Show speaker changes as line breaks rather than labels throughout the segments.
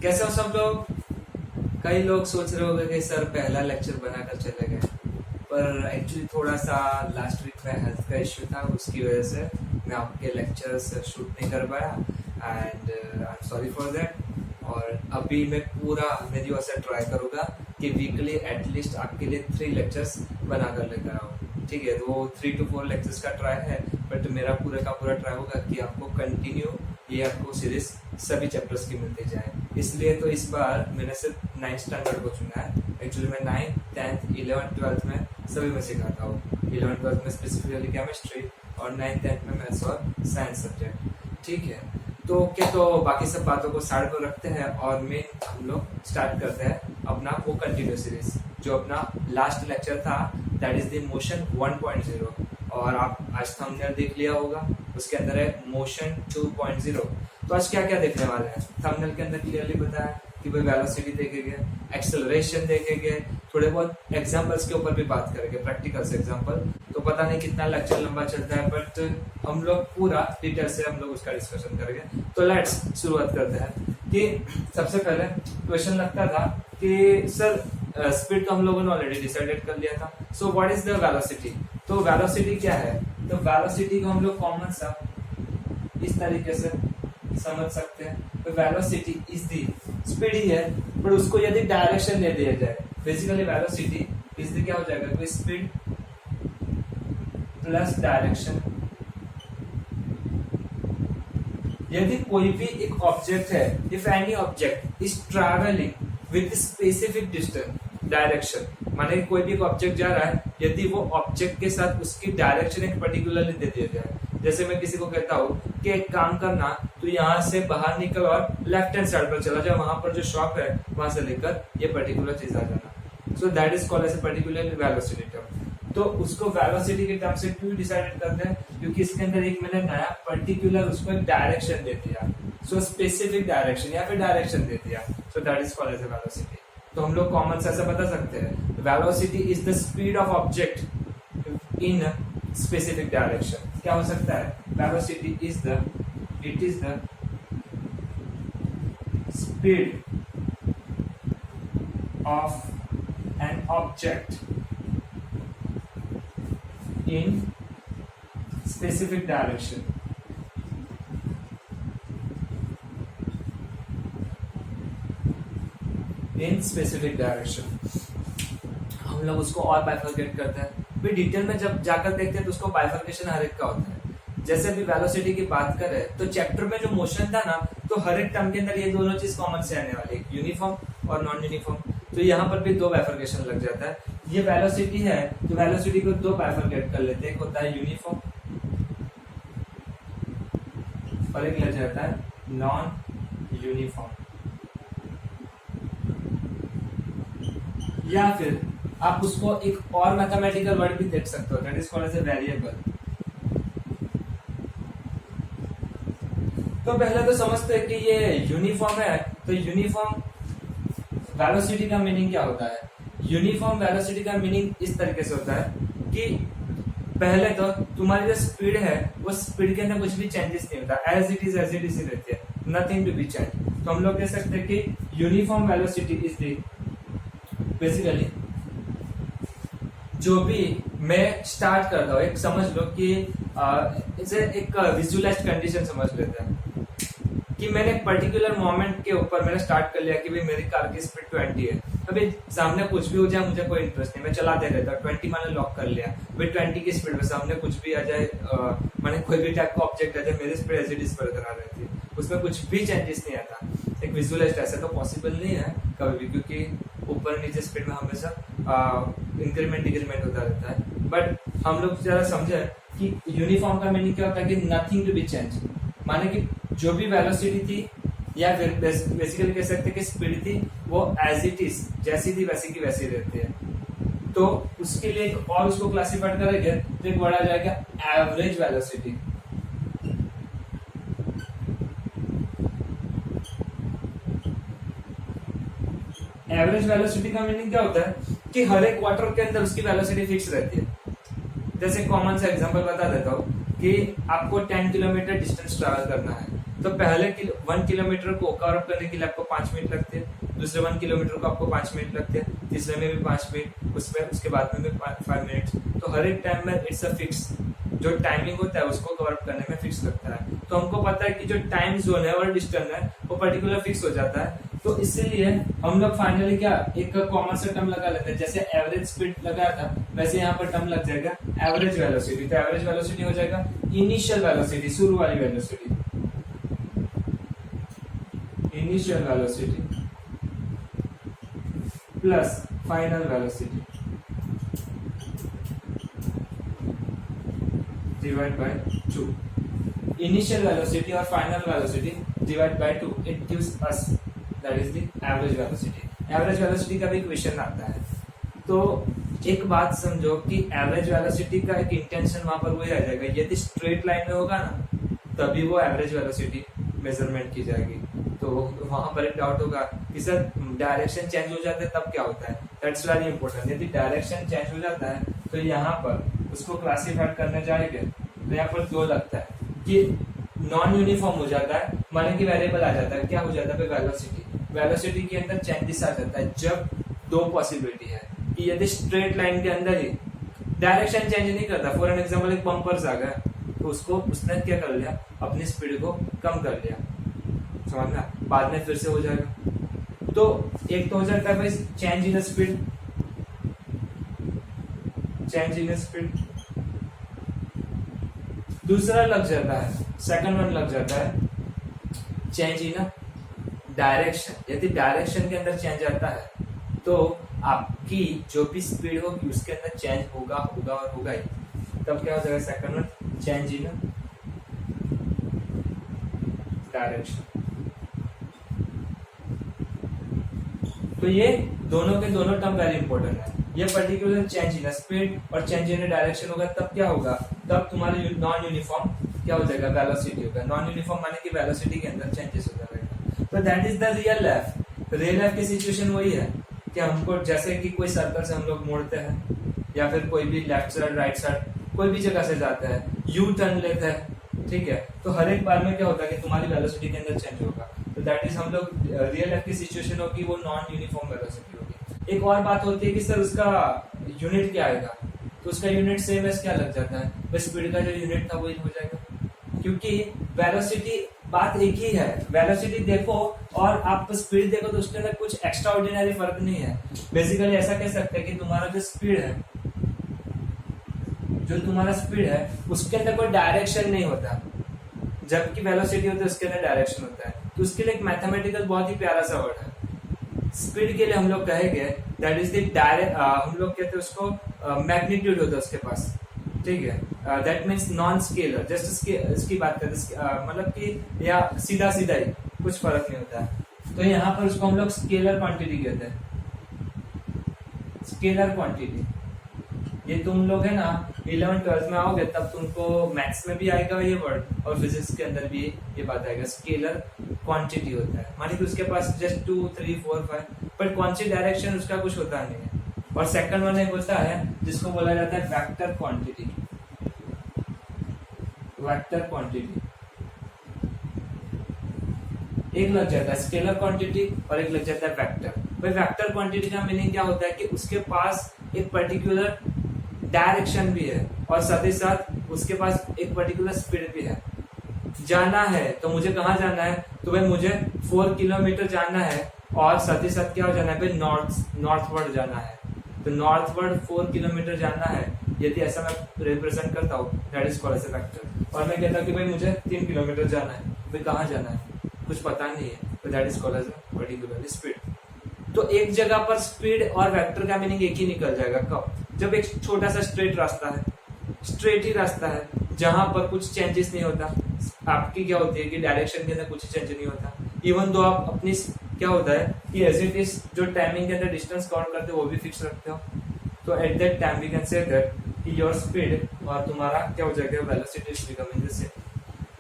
कैसे हो सब लोग? कई लोग सोच रहे होंगे कि सर पहला लेक्चर बनाकर चले गए, पर एक्चुअली थोड़ा सा लास्ट वीक में हेल्थ का इश्यू था, उसकी वजह से मैं आपके लेक्चर्स शूट नहीं कर पाया and I am sorry for that. और अभी मैं पूरा मेरी ओर से ट्राई करूँगा कि वीकली एटलीस्ट आपके लिए 3 लेक्चर्स बनाकर लेकर आऊँ। ठीक है, तो वो 3 to 4 लेक्चर्स का ट्राई है, बट मेरा पूरे का पूरा ट्राई होगा कि आपको कंटिन्यू ये आपको सीरीज सभी चैप्टर्स की मिलती जाए। इसलिए तो इस बार मैंने सिर्फ 9th स्टैंडर्ड को चुना है। एक्चुअली मैं 9th, 10th, 11th, 12th में सभी में सिखाता हूँ। 11th, 12th में स्पेसिफिकली केमिस्ट्री और 9th, 10th में मैथ्स और साइंस सब्जेक्ट। ठीक है, तो ओके, तो बाकी सब बातों को साइड पर रखते हैं और मेन हम लोग स्टार्ट करते हैं अपना वो कंटिन्यू सीरीज। जो अपना लास्ट लेक्चर था दैट इज द मोशन 1.0 और आप आज थंबनेल देख लिया होगा, उसके अंदर है मोशन 2.0। तो आज क्या क्या देखने वाले हैं? थंबनेल के अंदर क्लियरली बताया कि भाई वेलोसिटी देखेंगे, एक्सेलरेशन देखेंगे, थोड़े बहुत एग्जांपल्स के ऊपर भी बात करेंगे, प्रैक्टिकल्स एग्जांपल। तो पता नहीं कितना लेक्चर लंबा चलता है, बट हम लोग पूरा डिटेल से हम लोग उसका डिस्कशन करेंगे। तो लेट्स शुरुआत करते हैं कि सबसे पहले क्वेश्चन लगता था कि सर स्पीड तो हम लोगों ने ऑलरेडी डिसाइडेड कर लिया था, so what is the velocity? तो वेलोसिटी क्या है? तो वेलोसिटी को हम लोग कॉमन सा इस तरीके से समझ सकते हैं। तो वेलोसिटी इज द स्पीड ही है, पर उसको यदि डायरेक्शन दे दिया जाए, बेसिकली वेलोसिटी इज द क्या हो जाएगा? कोई स्पीड प्लस डायरेक्शन। यदि कोई भी एक ऑब्जेक्ट है, if any object is travelling with specific distance direction, माने कोई भी ऑब्जेक्ट जा रहा है, यदि वो ऑब्जेक्ट के साथ उसकी डायरेक्शन एक पर्टिकुलरली दे दिया जाए। जैसे मैं किसी को कहता हूँ कि एक काम करना, तो यहाँ से बाहर निकल और लेफ्ट हैंड साइड पर चला जाए, वहां पर जो शॉप है वहां से लेकर ये पर्टिकुलर चीज आ जाना। So that is called as a particular velocity term. तो उसको वेलोसिटी के टर्म से क्यों डिसाइडेड करते हैं? क्योंकि इसके अंदर एक मैंने नया पर्टिकुलर उसको एक डायरेक्शन दे दिया, सो स्पेसिफिक डायरेक्शन या फिर डायरेक्शन दे दिया, so that is called as a velocity. तो हम लोग कॉमन से ऐसा बता सकते हैं, velocity is the speed of object in specific direction. क्या हो सकता है? Velocity is the speed of an object in specific direction. In specific direction हम लोग उसको और बाइफरकेट करते हैं। फिर डिटेल में जब जाकर देखते हैं तो उसको बाइफरकेशन हर एक का होता है। जैसे अभी वेलोसिटी की बात करें तो चैप्टर में जो मोशन था ना, तो हर एक टर्म के अंदर ये दोनों चीज कॉमन से आने वाली, यूनिफॉर्म और नॉन यूनिफॉर्म। तो यहाँ पर भी 2 बाइफरकेशन लग जाता है। ये वेलोसिटी है तो वेलोसिटी को 2 बाइफरकेट कर लेते हैं, एक होता है यूनिफॉर्म और एक लग जाता है नॉन यूनिफॉर्म। या फिर आप उसको एक और मैथमेटिकल वर्ड भी देख सकते हो, that is called as a variable. तो पहले तो समझते हैं कि ये यूनिफॉर्म है, तो यूनिफॉर्म वेलोसिटी का मीनिंग क्या होता है? यूनिफॉर्म वेलोसिटी का मीनिंग इस तरीके से होता है कि पहले तो तुम्हारी जो स्पीड है वो स्पीड के अंदर कुछ भी चेंजेस नहीं होता, एज इट इज रहती है, नथिंग टू बी चेंज। तो हम लोग कह सकते हैं कि uniform velocity is the basically जो भी मैं स्टार्ट करता हूँ, एक समझ लो कि इसे एक विजुअलाइज कंडीशन समझ लेते हैं कि मैंने एक पर्टिकुलर मोमेंट के ऊपर मैंने स्टार्ट कर लिया कि भाई मेरी कार की स्पीड 20 है। अभी सामने कुछ भी हो जाए मुझे कोई इंटरेस्ट नहीं, मैं चलाते रहता हूँ। 20 मैंने लॉक कर लिया, भाई 20 की स्पीड में सामने कुछ भी आ जाए, मैंने कोई भी टाइप का ऑब्जेक्ट आ जाए, मेरी स्पीड एज इट इज बरकरार रहती है, उसमें कुछ भी चेंजेस नहीं आता। एक विजुअलाइज ऐसा तो पॉसिबल नहीं है कभी भी, क्योंकि ऊपर नीचे स्पीड में हमेशा इंक्रीमेंट डिक्रीमेंट होता रहता है। बट हम लोग जरा समझे कि यूनिफॉर्म का मीनिंग क्या होता है कि नथिंग टू बी चेंज, माने कि जो भी वेलोसिटी थी या फिर बेसिकली कह सकते हैं कि स्पीड थी वो एज इट इज जैसी थी वैसी की वैसी रहती है। तो उसके लिए एक और उसको क्लासिफाइड करेंगे तो एक वर्ड आ जाएगा एवरेज वेलोसिटी। एवरेज वेलोसिटी का मीनिंग क्या होता है कि हर एक क्वार्टर के अंदर उसकी वेलोसिटी फिक्स रहती है। जैसे कॉमन सा एग्जांपल बता देता हूँ कि आपको 10 किलोमीटर डिस्टेंस ट्रैवल करना है, तो पहले 1 किलोमीटर को कवर अप करने के लिए आपको 5 मिनट लगते हैं, दूसरे 1 किलोमीटर को आपको 5 मिनट लगते हैं, तीसरे में भी 5 मिनट, उसके बाद में भी 5 मिनट। तो हर एक टाइम में इट्स अ फिक्स, जो टाइमिंग होता है उसको कवर अप करने में फिक्स लगता है। तो हमको पता है कि जो टाइम जोन है और डिस्टेंस है वो पर्टिकुलर फिक्स हो जाता है। तो इसीलिए हम लोग फाइनली क्या एक कॉमन सा टर्म लगा लेते हैं, जैसे एवरेज स्पीड लगाया था वैसे यहाँ पर टर्म लग जाएगा एवरेज वेलोसिटी। तो एवरेज वेलोसिटी हो जाएगा इनिशियल वेलोसिटी, शुरू वाली velocity, initial velocity plus final velocity divide by 2। Initial velocity और final velocity divide by 2, it gives us that is the average velocity. Average velocity का भी क्वेश्चन आता है। तो एक बात समझो कि एवरेज वेलोसिटी का एक इंटेंशन वहां पर वही रह जाएगा, यदि स्ट्रेट लाइन में होगा ना तभी वो एवरेज वेलोसिटी मेजरमेंट की जाएगी। तो वहां पर एक डाउट होगा कि सर डायरेक्शन चेंज हो जाता है तब क्या होता है, दैट्स वेरी इंपॉर्टेंट। यदि डायरेक्शन चेंज हो जाता है तो यहाँ पर उसको क्लासिफाइड करने जाएंगे तो यहाँ पर 2 लगता है कि नॉन यूनिफॉर्म हो जाता है, माने कि वेरिएबल आ जाता है, क्या हो जाता है वेलोसिटी। वेलोसिटी के अंदर चेंजेस आ जाता है जब 2 पॉसिबिलिटी है कि यदि स्ट्रेट लाइन के अंदर ही डायरेक्शन चेंज नहीं करता, फॉर एन एग्जांपल एक बम्पर्स आ गया तो उसको उसने क्या कर लिया, अपनी स्पीड को कम कर लिया, समझना, बाद में फिर से हो जाएगा। तो एक तो हो जाता है भाई change in speed, change in speed. दूसरा लग जाता है, सेकंड वन लग जाता है चेंज इन डायरेक्शन। यदि डायरेक्शन के अंदर चेंज आता है तो आपकी जो भी स्पीड होगी उसके अंदर चेंज होगा होगा और होगा ही, तब क्या हो जाएगा second one change in direction. तो ये दोनों के दोनों टर्म वेरी इंपॉर्टेंट है। ये पर्टिकुलर चेंज इन स्पीड और चेंज इन डायरेक्शन होगा तब क्या होगा, तब तुम्हारे नॉन यूनिफॉर्म क्या हो जाएगा वेलोसिटी होगा। नॉन यूनिफॉर्म माने कि वेलोसिटी के अंदर चेंजेस हो जाएगा। तो that is the real life. Real life की सिचुएशन वही है कि हमको जैसे कि कोई सर्कल से हम लोग मोड़ते हैं या फिर कोई भी लेफ्ट साइड राइट साइड कोई भी जगह से जाते हैं, यू टर्न लेते हैं, ठीक है, तो हर एक बार में क्या होता है कि तुम्हारी वेलोसिटी के अंदर चेंज होगा। तो दैट इज हम लोग रियल लाइफ की सिचुएशन होगी वो नॉन यूनिफॉर्म वेलोसिटी होगी। एक और बात होती है कि सर उसका यूनिट क्या आएगा, तो उसका यूनिट सेम एस क्या लग जाता है, बस स्पीड का जो यूनिट था वही हो जाएगा, क्योंकि वेलोसिटी बात एक ही है। वेलोसिटी देखो और आप स्पीड देखो तो उसके अंदर कुछ एक्स्ट्रा ऑर्डिनरी फर्क नहीं है। बेसिकली ऐसा कह सकते हैं कि तुम्हारा जो स्पीड है, जो तुम्हारा स्पीड है उसके अंदर कोई डायरेक्शन नहीं होता, जबकि वेलोसिटी होती है उसके अंदर डायरेक्शन होता है। तो उसके लिए एक मैथमेटिकल बहुत ही प्यारा सा वर्ड है स्पीड के लिए, हम लोग कहेंगे दैट इज द डायरेक्ट, हम लोग कहते हैं उसको मैग्नीट्यूड होता है उसके पास, ठीक है, that means non scalar. Just इसकी बात करते हैं मतलब कि या सीधा सीधा ही कुछ फर्क नहीं होता है। तो यहाँ पर उसको हम लोग स्केलर क्वांटिटी कहते हैं, स्केलर क्वांटिटी। ये तुम लोग है ना 11th-12th में आओगे तब तुमको मैथ्स में भी आएगा ये वर्ड और फिजिक्स के अंदर भी ये बात आएगा। स्केलर क्वांटिटी होता है मानी कि उसके पास जस्ट 2, 3, 4, 5 पर कौन सी डायरेक्शन उसका कुछ होता नहीं है। और सेकंड वन एक होता है जिसको बोला जाता है वेक्टर क्वांटिटी, वेक्टर क्वांटिटी। एक लग जाता है स्केलर क्वांटिटी और एक लग जाता है वेक्टर। भाई वेक्टर क्वांटिटी का मीनिंग क्या होता है कि उसके पास एक पर्टिकुलर डायरेक्शन भी है और साथ ही साथ उसके पास एक पर्टिकुलर स्पीड भी है। जाना है तो मुझे कहाँ जाना है, तो भाई मुझे 4 किलोमीटर जाना है और साथ ही साथ क्या हो जाना है भाई नॉर्थवर्ड जाना है। तो नॉर्थवर्ड 4 किलोमीटर जाना है, यदि ऐसा मैं रिप्रेजेंट करता हूँ that is called as a vector. और मैं कहता हूँ कि भाई मुझे 3 किलोमीटर जाना है, भाई कहाँ जाना है कुछ पता नहीं है, तो that is called as a particular speed. तो एक जगह पर स्पीड और वेक्टर का मीनिंग एक ही निकल जाएगा, कब, जब एक छोटा सा स्ट्रेट रास्ता है, स्ट्रेट ही रास्ता है जहां पर कुछ चेंजेस नहीं होता। आपकी क्या होती है कि डायरेक्शन के अंदर कुछ चेंज नहीं होता, इवन दो आप अपनी क्या होता है कि एज इट इज जो टाइमिंग के अंदर डिस्टेंस कवर करते हो वो भी फिक्स रखते हो। तो at that time we can say that कि योर स्पीड और तुम्हारा क्या हो जाएगा velocity is becoming the same.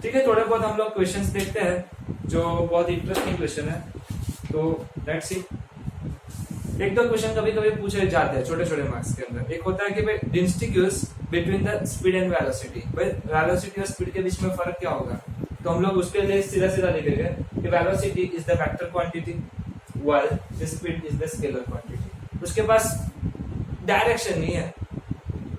ठीक है, थोड़े बहुत हम लोग क्वेश्चंस देखते हैं जो बहुत इंटरेस्टिंग क्वेश्चन है। तो लेट्स सी, एक दो क्वेश्चन कभी कभी पूछे जाते हैं छोटे छोटे मार्क्स के अंदर। एक होता है कि भाई distinguish between the speed and velocity. भाई वेलोसिटी और स्पीड के बीच में फर्क क्या होगा, तो हम लोग उसके लिए सीधा सीधा लिखेंगे कि velocity is the vector quantity while the speed is the scalar quantity. उसके पास डायरेक्शन नहीं है,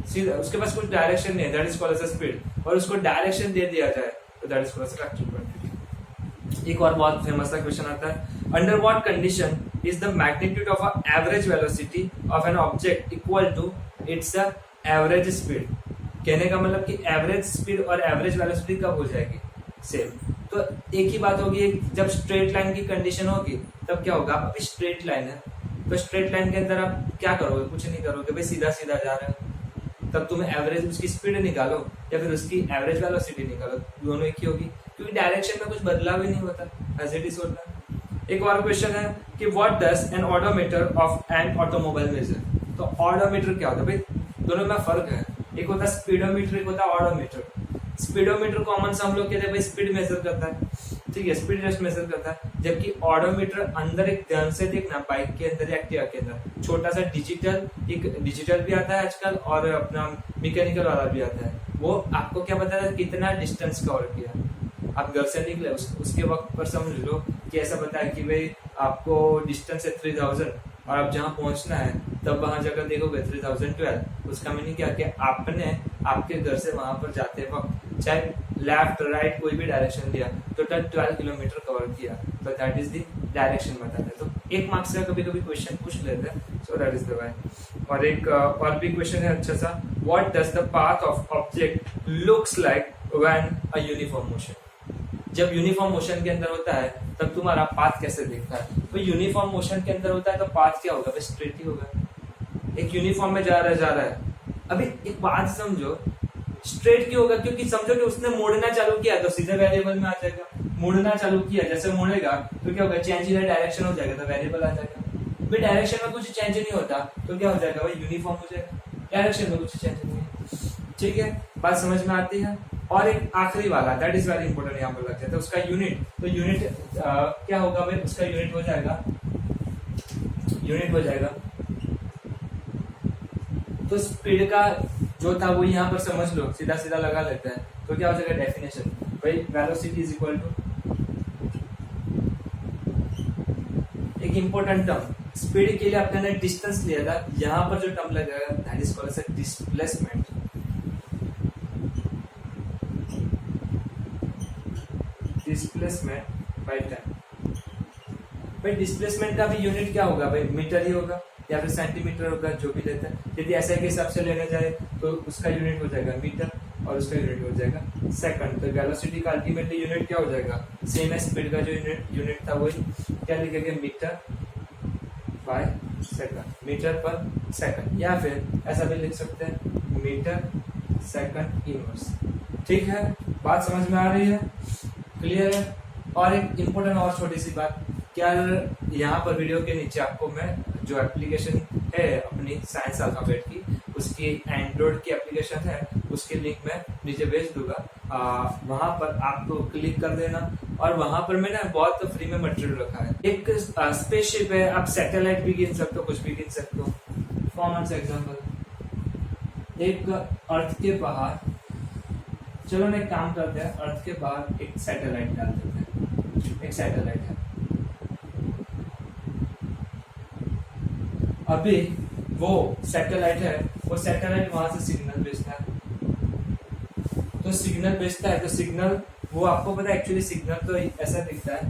सीधा उसके पास कुछ डायरेक्शन नहीं है, that is called as speed, और उसको डायरेक्शन दे दिया जाए तो that is called as vector quantity. एक और बहुत फेमस सा क्वेश्चन आता है, under what condition is the magnitude of a average velocity of an object equal to its average speed. कहने का मतलब कि एवरेज स्पीड और एवरेज वेलोसिटी कब हो जाएगी सेम। तो एक ही बात होगी, जब स्ट्रेट लाइन की कंडीशन होगी तब क्या होगा, अभी स्ट्रेट लाइन है तो स्ट्रेट लाइन के अंदर आप क्या करोगे, कुछ नहीं करोगे भाई, सीधा सीधा जा रहे हो। तब तुम एवरेज उसकी स्पीड निकालो या फिर उसकी एवरेज वेलोसिटी निकालो, दोनों एक ही होगी, क्योंकि डायरेक्शन में कुछ बदलाव ही नहीं होता, एज इट इज होता है। एक और क्वेश्चन है कि what does an odometer of an automobile measure. तो ऑडोमीटर क्या होता है भाई, दोनों में फर्क है, एक होता है स्पीडोमीटर, एक होता है ऑडोमीटर। स्पीडोमीटर कॉमन से हम लोग कहते हैं भाई स्पीड मेजर करता है, ठीक है, स्पीड जस्ट मेजर करता है, जबकि ऑडोमीटर अंदर एक ध्यान से देखना, बाइक के अंदर, एक्टिवा के अंदर छोटा सा डिजिटल, एक डिजिटल भी आता है आजकल और अपना मैकेनिकल वाला भी आता है, वो आपको क्या बताता है कितना डिस्टेंस कवर किया। आप घर से निकले उसके वक्त पर समझ लो कि ऐसा बताया कि भाई आपको डिस्टेंस है 3000 और आप जहाँ पहुंचना है तब वहां जाकर देखोगे 3012। उसका मीनिंग क्या कि आपने आपके घर से वहां पर जाते वक्त चाहे लेफ्ट राइट कोई भी डायरेक्शन लिया तो 12 किलोमीटर कवर किया, तो दैट इज द डायरेक्शन बताता है। तो एक मार्क्स का कभी कभी क्वेश्चन पूछ लेते हैं, so that is the why. और एक और भी क्वेश्चन है अच्छा सा, what does the path of object looks like when a uniform motion. जब यूनिफॉर्म मोशन के अंदर होता है तब तुम्हारा पाथ कैसे दिखता है। तो यूनिफॉर्म मोशन के अंदर होता है तो पाथ क्या होगा, स्ट्रेट ही होगा, एक यूनिफॉर्म में जा रहा है। अभी एक बात समझो, स्ट्रेट क्यों होगा, क्योंकि समझो कि उसने मोड़ना चालू किया तो सीधे वेरिएबल में आ जाएगा, मुड़ना चालू किया जैसे मुड़ेगा तो क्या होगा, चेंज इन डायरेक्शन हो जाएगा तो वेरिएबल आ जाएगा। भाई डायरेक्शन में कुछ चेंज नहीं होता तो क्या हो जाएगा भाई, यूनिफॉर्म हो जाएगा, डायरेक्शन में कुछ चेंज नहीं है, ठीक है, बात समझ में आती है। और एक आखिरी वाला दैट इज वेरी इंपॉर्टेंट यहाँ पर लग जाता है, उसका यूनिट, तो यूनिट क्या होगा भाई, उसका यूनिट हो जाएगा तो स्पीड का जो था वो यहाँ पर समझ लो, सीधा सीधा लगा लेते हैं, तो क्या हो जाएगा डेफिनेशन, भाई वेलोसिटी इज इक्वल टू, एक इंपॉर्टेंट टर्म स्पीड के लिए आपने डिस्टेंस लिया था, यहाँ पर जो टर्म लगेगा that is called as displacement. Displacement by time. भाई डिस्प्लेसमेंट का भी यूनिट क्या होगा भाई, मीटर ही होगा या फिर सेंटीमीटर होगा, जो भी लेता है। यदि ऐसा के हिसाब से लेने जाए तो उसका यूनिट हो जाएगा मीटर और उसका यूनिट हो जाएगा सेकंड। तो वेलोसिटी का अल्टीमेटली यूनिट क्या हो जाएगा, सेम है, स्पीड का जो यूनिट था वही, क्या लिखेंगे, मीटर बाय सेकंड, मीटर पर सेकंड, या फिर ऐसा भी लिख सकते हैं मीटर सेकंड इनवर्स। ठीक है, बात समझ में आ रही है, क्लियर है। और एक इम्पोर्टेंट और छोटी सी बात, क्या यहाँ पर वीडियो के नीचे आपको मैं जो एप्लीकेशन है अपनी साइंस अल्फाबेट की, उसकी एंड्रॉइड की एप्लीकेशन है, उसकी लिंक मैं नीचे भेज दूंगा, वहां पर आपको क्लिक कर देना। और वहां पर मैंने बहुत फ्री में मटेरियल रखा है, एक स्पेसशिप है, आप सैटेलाइट भी गिन सकते हो, कुछ भी गिन सकते हो। फॉर एग्जाम्पल, एक अर्थ के बाहर, चलो ना एक काम करते हैं, अर्थ के बाहर एक सैटेलाइट डाल देते हैं, एक सैटेलाइट है, अभी वो सैटेलाइट है, वो सैटेलाइट वहां से सिग्नल भेजता है, तो सिग्नल भेजता है, तो सिग्नल वो आपको पता है एक्चुअली सिग्नल तो ऐसा दिखता है,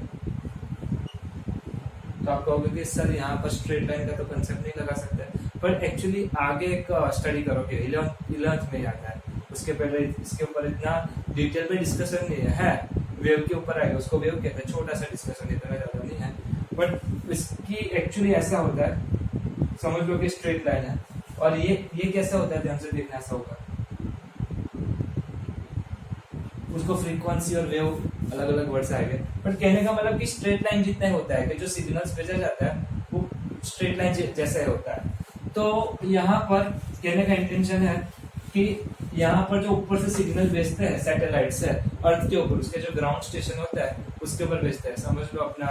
तो आप कहोगे कि सर यहाँ पर स्ट्रेट लाइन का तो कंसेप्ट नहीं लगा सकते, पर एक्चुअली आगे एक स्टडी करोगे 11th में आता है, उसके पहले इसके ऊपर इतना डिटेल में डिस्कशन नहीं है, वेव के ऊपर आएगा, उसको वेव कहते हैं, छोटा सा डिस्कशन, इतना ज्यादा नहीं है, बट इसकी एक्चुअली ऐसा होता है, समझ लो कि स्ट्रेट लाइन है, और ये कैसा होता है, ध्यान से देखना, ऐसा होगा, उसको फ्रीक्वेंसी और वेव अलग अलग वर्ड्स आएंगे, बट कहने का मतलब कि स्ट्रेट लाइन जितना ही होता है कि जो सिग्नल्स भेजा जाता है वो स्ट्रेट लाइन जैसा ही होता है। तो यहाँ पर कहने का इंटेंशन है कि यहाँ पर जो ऊपर से सिग्नल भेजते हैं सैटेलाइट से अर्थ के ऊपर, उसके जो ग्राउंड स्टेशन होता है उसके ऊपर भेजते हैं, समझ लो अपना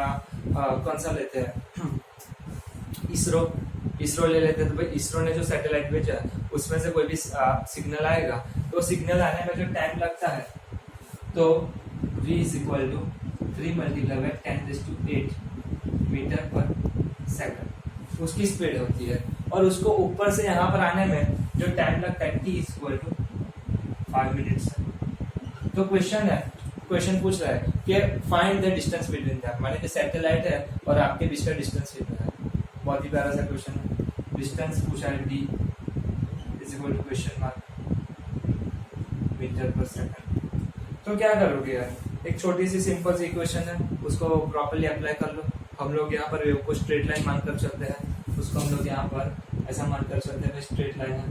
कौन सा लेते हैं, इसरो ले लेते हैं, तो भाई इसरो ने जो सैटेलाइट भेजा उसमें से कोई भी सिग्नल आएगा, तो सिग्नल आने में जो टाइम लगता है, तो v is equal to 3 multiply by 10⁸ metre पर सेकंड उसकी स्पीड होती है। और उसको ऊपर से यहाँ पर आने में जो टाइम लगता है t is equal to 5 minutes. तो क्वेश्चन पूछ रहा है कि find the distance between them, माने कि सैटेलाइट है और आपके बीच का डिस्टेंस कितना है। बहुत ही प्यारा सा क्वेश्चन है। डिस्टेंस पूछा है d is equal to question mark metre पर सेकंड। तो क्या करोगे यार, एक छोटी सी सिंपल सी इक्वेशन है, उसको प्रॉपर्ली अप्लाई कर लो। हम लोग यहाँ पर वेव को स्ट्रेट लाइन मानकर चलते हैं, उसको हम लोग यहाँ पर ऐसा मानकर चलते हैं स्ट्रेट लाइन है।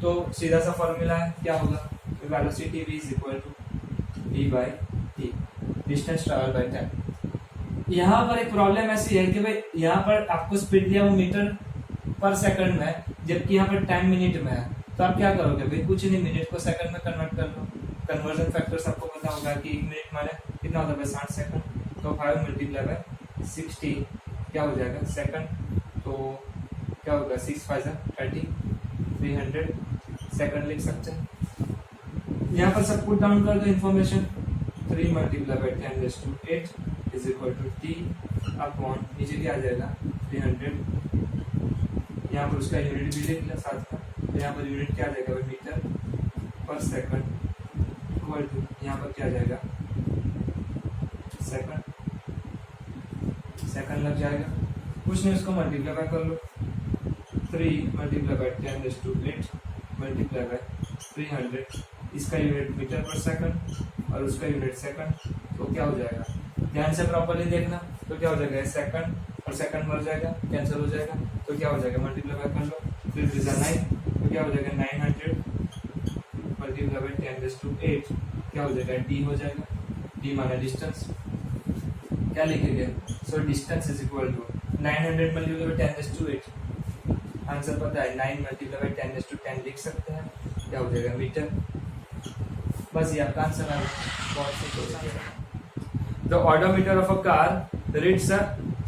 तो सीधा सा फॉर्मूला है, क्या होगा, velocity v is equal to d by t, distance travel by time. यहाँ पर एक प्रॉब्लम ऐसी है कि भाई यहाँ पर आपको स्पीड दिया वो मीटर पर सेकंड में, जबकि यहाँ पर टाइम मिनट में है। तो आप क्या करोगे भाई, कुछ नहीं, मिनट को सेकंड में कन्वर्ट कर लो। कन्वर्जन फैक्टर्स आपको पता होगा कि 1 मिनट माने कितना होता है 60 सेकंड। तो 5 मल्टीप्लाई बाय 60 क्या हो जाएगा सेकंड। तो क्या होगा 6 5 30 300 सेकंड लिख सकते हैं। यहाँ पर सब पुट डाउन कर दो information. 3 multiply by 10⁸ is equal to t upon नीचे क्या आ जाएगा 300। यहाँ पर उसका यूनिट भी लिख लिया साथ का। तो यहाँ पर यूनिट क्या आ जाएगा मीटर पर सेकंड इक्वल टू यहाँ पर क्या आ जाएगा सेकंड लग जाएगा। कुछ नहीं, उसको मल्टीप्लाई कर लो। 3 मल्टीप्लाई बाय 10⁸ मल्टीप्लाई बाय 300, इसका यूनिट मीटर पर सेकंड और उसका यूनिट सेकंड। तो क्या हो जाएगा, ध्यान से प्रॉपर्ली देखना। तो क्या हो जाएगा सेकंड और सेकंड मर जाएगा, कैंसिल हो जाएगा। तो क्या हो जाएगा मल्टीप्लाई कर लो, फिर 9, तो क्या हो जाएगा 900 मल्टीप्लाई बाय 10⁸ क्या हो जाएगा d हो जाएगा। d माना डिस्टेंस, क्या लिखेंगे, so distance is equal to 900 multiply by 10⁸। Answer पता है 9 मल्टीप्लाई बाय 10⁸ लिख सकते हैं, क्या हो जाएगा मीटर। बस ये आपका आंसर है। बहुत simple. The odometer of a car reads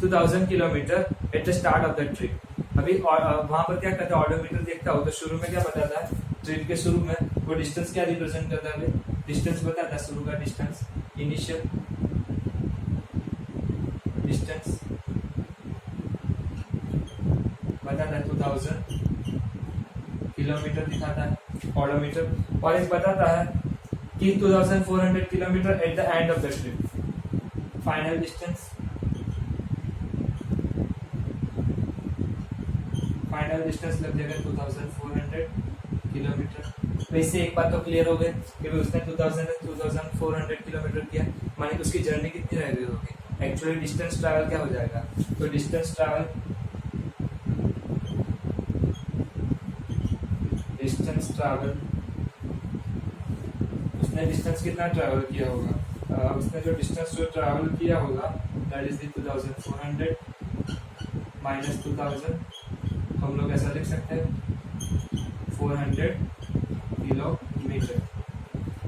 2000 kilometre at the start of the trip. अभी वहां पर क्या करता है, ऑडोमीटर देखता हो तो शुरू में क्या बताता है, ट्रिप के शुरू में वो डिस्टेंस क्या रिप्रेजेंट करता है, डिस्टेंस बताता है, शुरू का डिस्टेंस, इनिशियल डिस्टेंस बताता है 2000 किलोमीटर दिखाता है ऑडोमीटर। और एक बताता है कि 2400 kilometre at the end of the trip. Final distance लग जाएगा 2400 किलोमीटर। तो इससे एक बात तो क्लियर हो गई कि उसने 2400 किलोमीटर किया, माने कि उसकी जर्नी कितनी रह गई होगी। एक्चुअली डिस्टेंस ट्रैवल क्या हो जाएगा, तो डिस्टेंस ट्रैवल उसने डिस्टेंस कितना ट्रैवल किया होगा, उसने जो डिस्टेंस जो ट्रैवल किया होगा दैट इज 2400 माइनस 2000, हम लोग ऐसा लिख सकते हैं 400 किलोमीटर।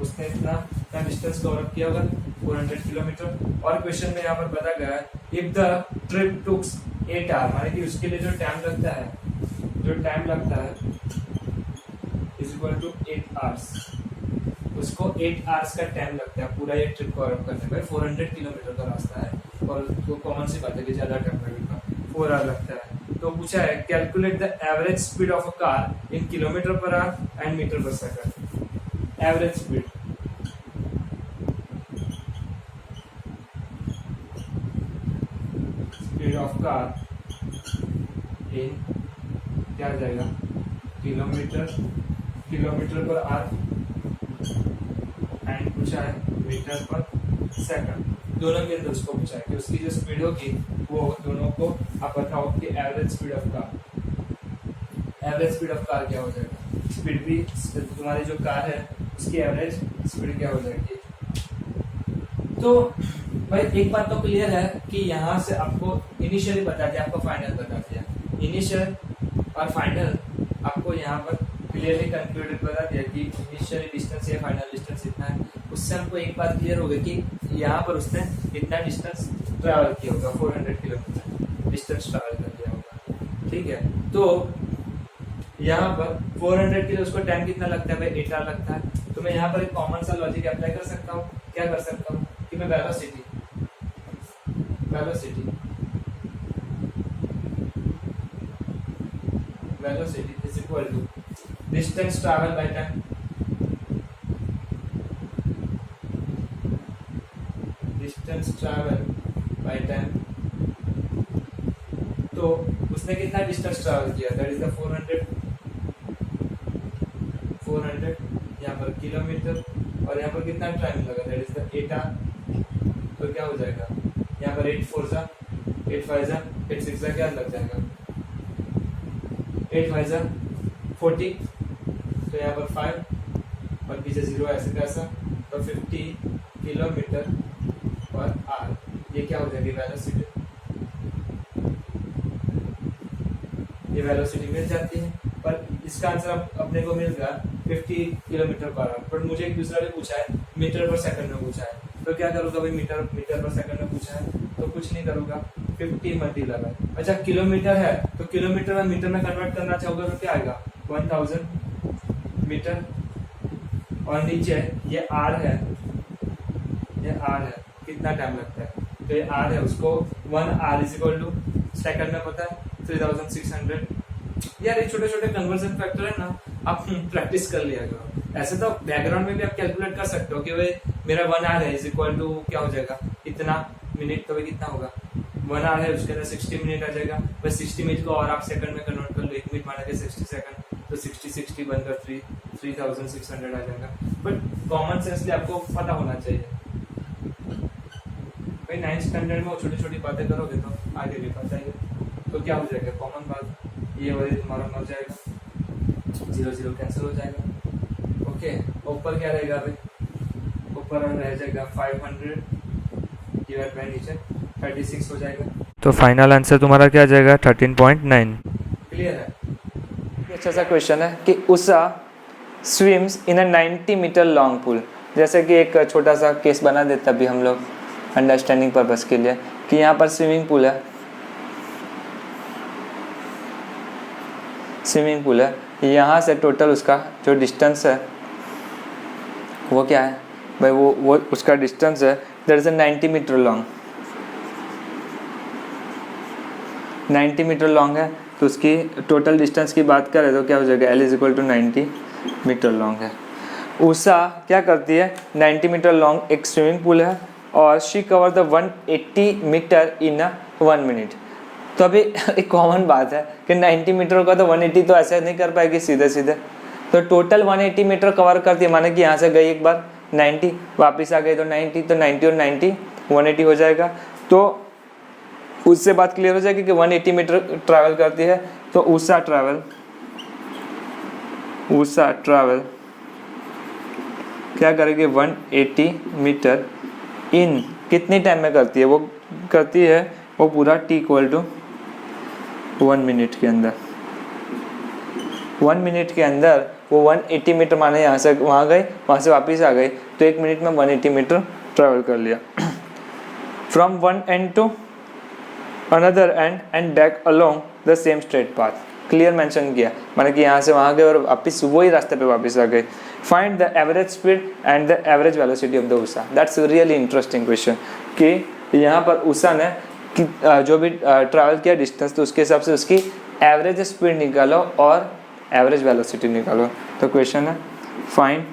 उसने इतना डिस्टेंस कवर किया होगा 400 किलोमीटर। और क्वेश्चन में यहाँ पर बताया गया है if the trip tooks 8 hour, माने कि उसके लिए जो टाइम लगता है इज इक्वल टू 8 आवर्स। उसको 8 आवर्स का टाइम लगता है पूरा ये ट्रिप कवर करने में। 400 किलोमीटर का रास्ता है और तो कॉमन सी बात है कि ज्यादा टाइम लगेगा, 4 आवर लगता है। तो पूछा है calculate the average speed of a car in kilometer per hour and meter पर second. Average speed of car in क्या आ जाएगा किलोमीटर पर आवर एंड पूछा है मीटर पर सेकंड। दोनों के अंदर उसको पूछा है कि उसकी जो स्पीड होगी वो दोनों को आप बताओ कि एवरेज स्पीड ऑफ कार क्या हो जाएगा। स्पीड भी तुम्हारी जो कार है उसकी एवरेज स्पीड क्या हो जाएगी। तो भाई एक बात तो क्लियर है कि यहाँ से आपको इनिशियली बता दिया, आपको फाइनल बता दिया। इनिशियल और फाइनल आपको यहाँ पर क्लियरली कंक्लूडेड बता दिया कि इनिशियल डिस्टेंस या फाइनल डिस्टेंस इतना है। उससे हमको एक बात क्लियर हो गई कि यहाँ पर उसने इतना डिस्टेंस ट्रैवल किया होगा, 400 किलोमीटर डिस्टेंस ट्रैवल कर दिया होगा। ठीक है, तो यहाँ पर 400 के लिए उसको टाइम कितना लगता है भाई, 8 आवर लगता है। तो मैं यहाँ पर एक कॉमन सा लॉजिक अप्लाई कर सकता हूँ। क्या कर सकता हूँ कि में velocity is equal to distance travel by time, तो उसने कितना डिस्टेंस ट्रैवल किया, दैट इज द 400 यहाँ पर किलोमीटर, और यहाँ पर कितना टाइम लगा, दैट इज द 8 आवर। तो क्या हो जाएगा, यहाँ पर 8 4 जा 8 5 जा 8 6 जा क्या लग जाएगा, 8 5 जा 40, तो यहाँ पर 5 और पीछे 0 ऐसे कैसा, तो 50 किलोमीटर पर आवर, ये क्या हो जाएगी वेलोसिटी, ये वेलोसिटी मिल जाती है। पर इसका आंसर अपने को मिल गया 50 किलोमीटर पर आवर, बट मुझे एक दूसरा भी पूछा है, मीटर पर सेकंड में पूछा है, तो क्या करूँगा भाई, मीटर पर सेकंड में पूछा है तो कुछ नहीं करूँगा, 50 मल्टीप्लाई, अच्छा किलोमीटर है तो किलोमीटर में मीटर में कन्वर्ट करना चाहोगे तो क्या आएगा 1000 मीटर, और नीचे ये आर है, कितना टाइम लगता है, तो ये आर है, उसको 1 R is equal to second में पता है 3600। यार ये छोटे छोटे कन्वर्जन फैक्टर है ना, आप प्रैक्टिस कर लिया करो। ऐसे तो बैकग्राउंड में भी आप कैलकुलेट कर सकते हो कि भाई मेरा 1 आर है इज इक्वल टू क्या हो जाएगा, इतना मिनट, तो भाई कितना होगा 1 आर है, उसके अंदर 60 मिनट आ जाएगा, बस 60 मिनट को और आप सेकंड में कन्वर्ट कर लो, 1 मिनट माना के 60 सेकंड, तो 60 बनकर 3600 आ जाएगा। बट कॉमन सेंसली आपको पता होना चाहिए भाई, 9th स्टैंडर्ड में वो छोटी छोटी बातें करोगे तो आगे भी पता ही है। तो क्या हो जाएगा, कॉमन बात ये वाली तुम्हारा हो जाएगा, 0 0 कैंसिल हो जाएगा। ओके, ऊपर क्या रहेगा भाई, ऊपर रह जाएगा 500 डिवाइड बाय नीचे 36 हो जाएगा।
तो फाइनल आंसर तुम्हारा क्या आ जाएगा 13.9।
क्लियर है।
अच्छा सा क्वेश्चन है कि Usha swims in a 90 metre long pool. जैसे कि एक छोटा सा केस बना देता अभी हम लोग अंडरस्टैंडिंग पर्पस के लिए, कि यहाँ पर स्विमिंग पूल है, यहाँ से टोटल उसका जो डिस्टेंस है वो क्या है भाई, वो उसका डिस्टेंस है that is 90 metre long, 90 metre long है, तो उसकी टोटल डिस्टेंस की बात करें तो क्या हो जाएगा, L is equal to 90 metre long है। उषा क्या करती है, 90 मीटर लॉन्ग एक स्विमिंग पूल है और she cover the 180 metre in 1 minute. तो अभी एक कॉमन बात है कि 90 मीटर का तो 180 तो ऐसे नहीं कर पाएगी सीधे सीधे, तो टोटल 180 मीटर कवर करती है, माने कि यहाँ से गई एक बार 90, वापस आ गई तो 90, तो 90 और 90 180 हो जाएगा। तो उससे बात क्लियर हो जाएगी कि 180 मीटर ट्रैवल करती है। तो उषा ट्रैवल क्या करेगी, 180 मीटर इन कितने टाइम में करती है, वो करती है वो पूरा t इक्वल टू 1 मिनट के अंदर। 1 मिनट के अंदर वो 180 मीटर, माने यहाँ से वहाँ गए, वहाँ से वापस आ गए, तो 1 मिनट में 180 मीटर ट्रैवल कर लिया। From one end to another end and back along the same straight path, clear mention किया, माने कि यहाँ से वहाँ गए और वापस वही रास्ते पे वापस आ गए। Find the average speed and the average velocity of the Usha. That's really interesting question कि यहाँ पर उषा ने जो भी ट्रैवल किया डिस्टेंस, तो उसके हिसाब से उसकी एवरेज स्पीड निकालो और एवरेज वेलोसिटी निकालो। तो क्वेश्चन है find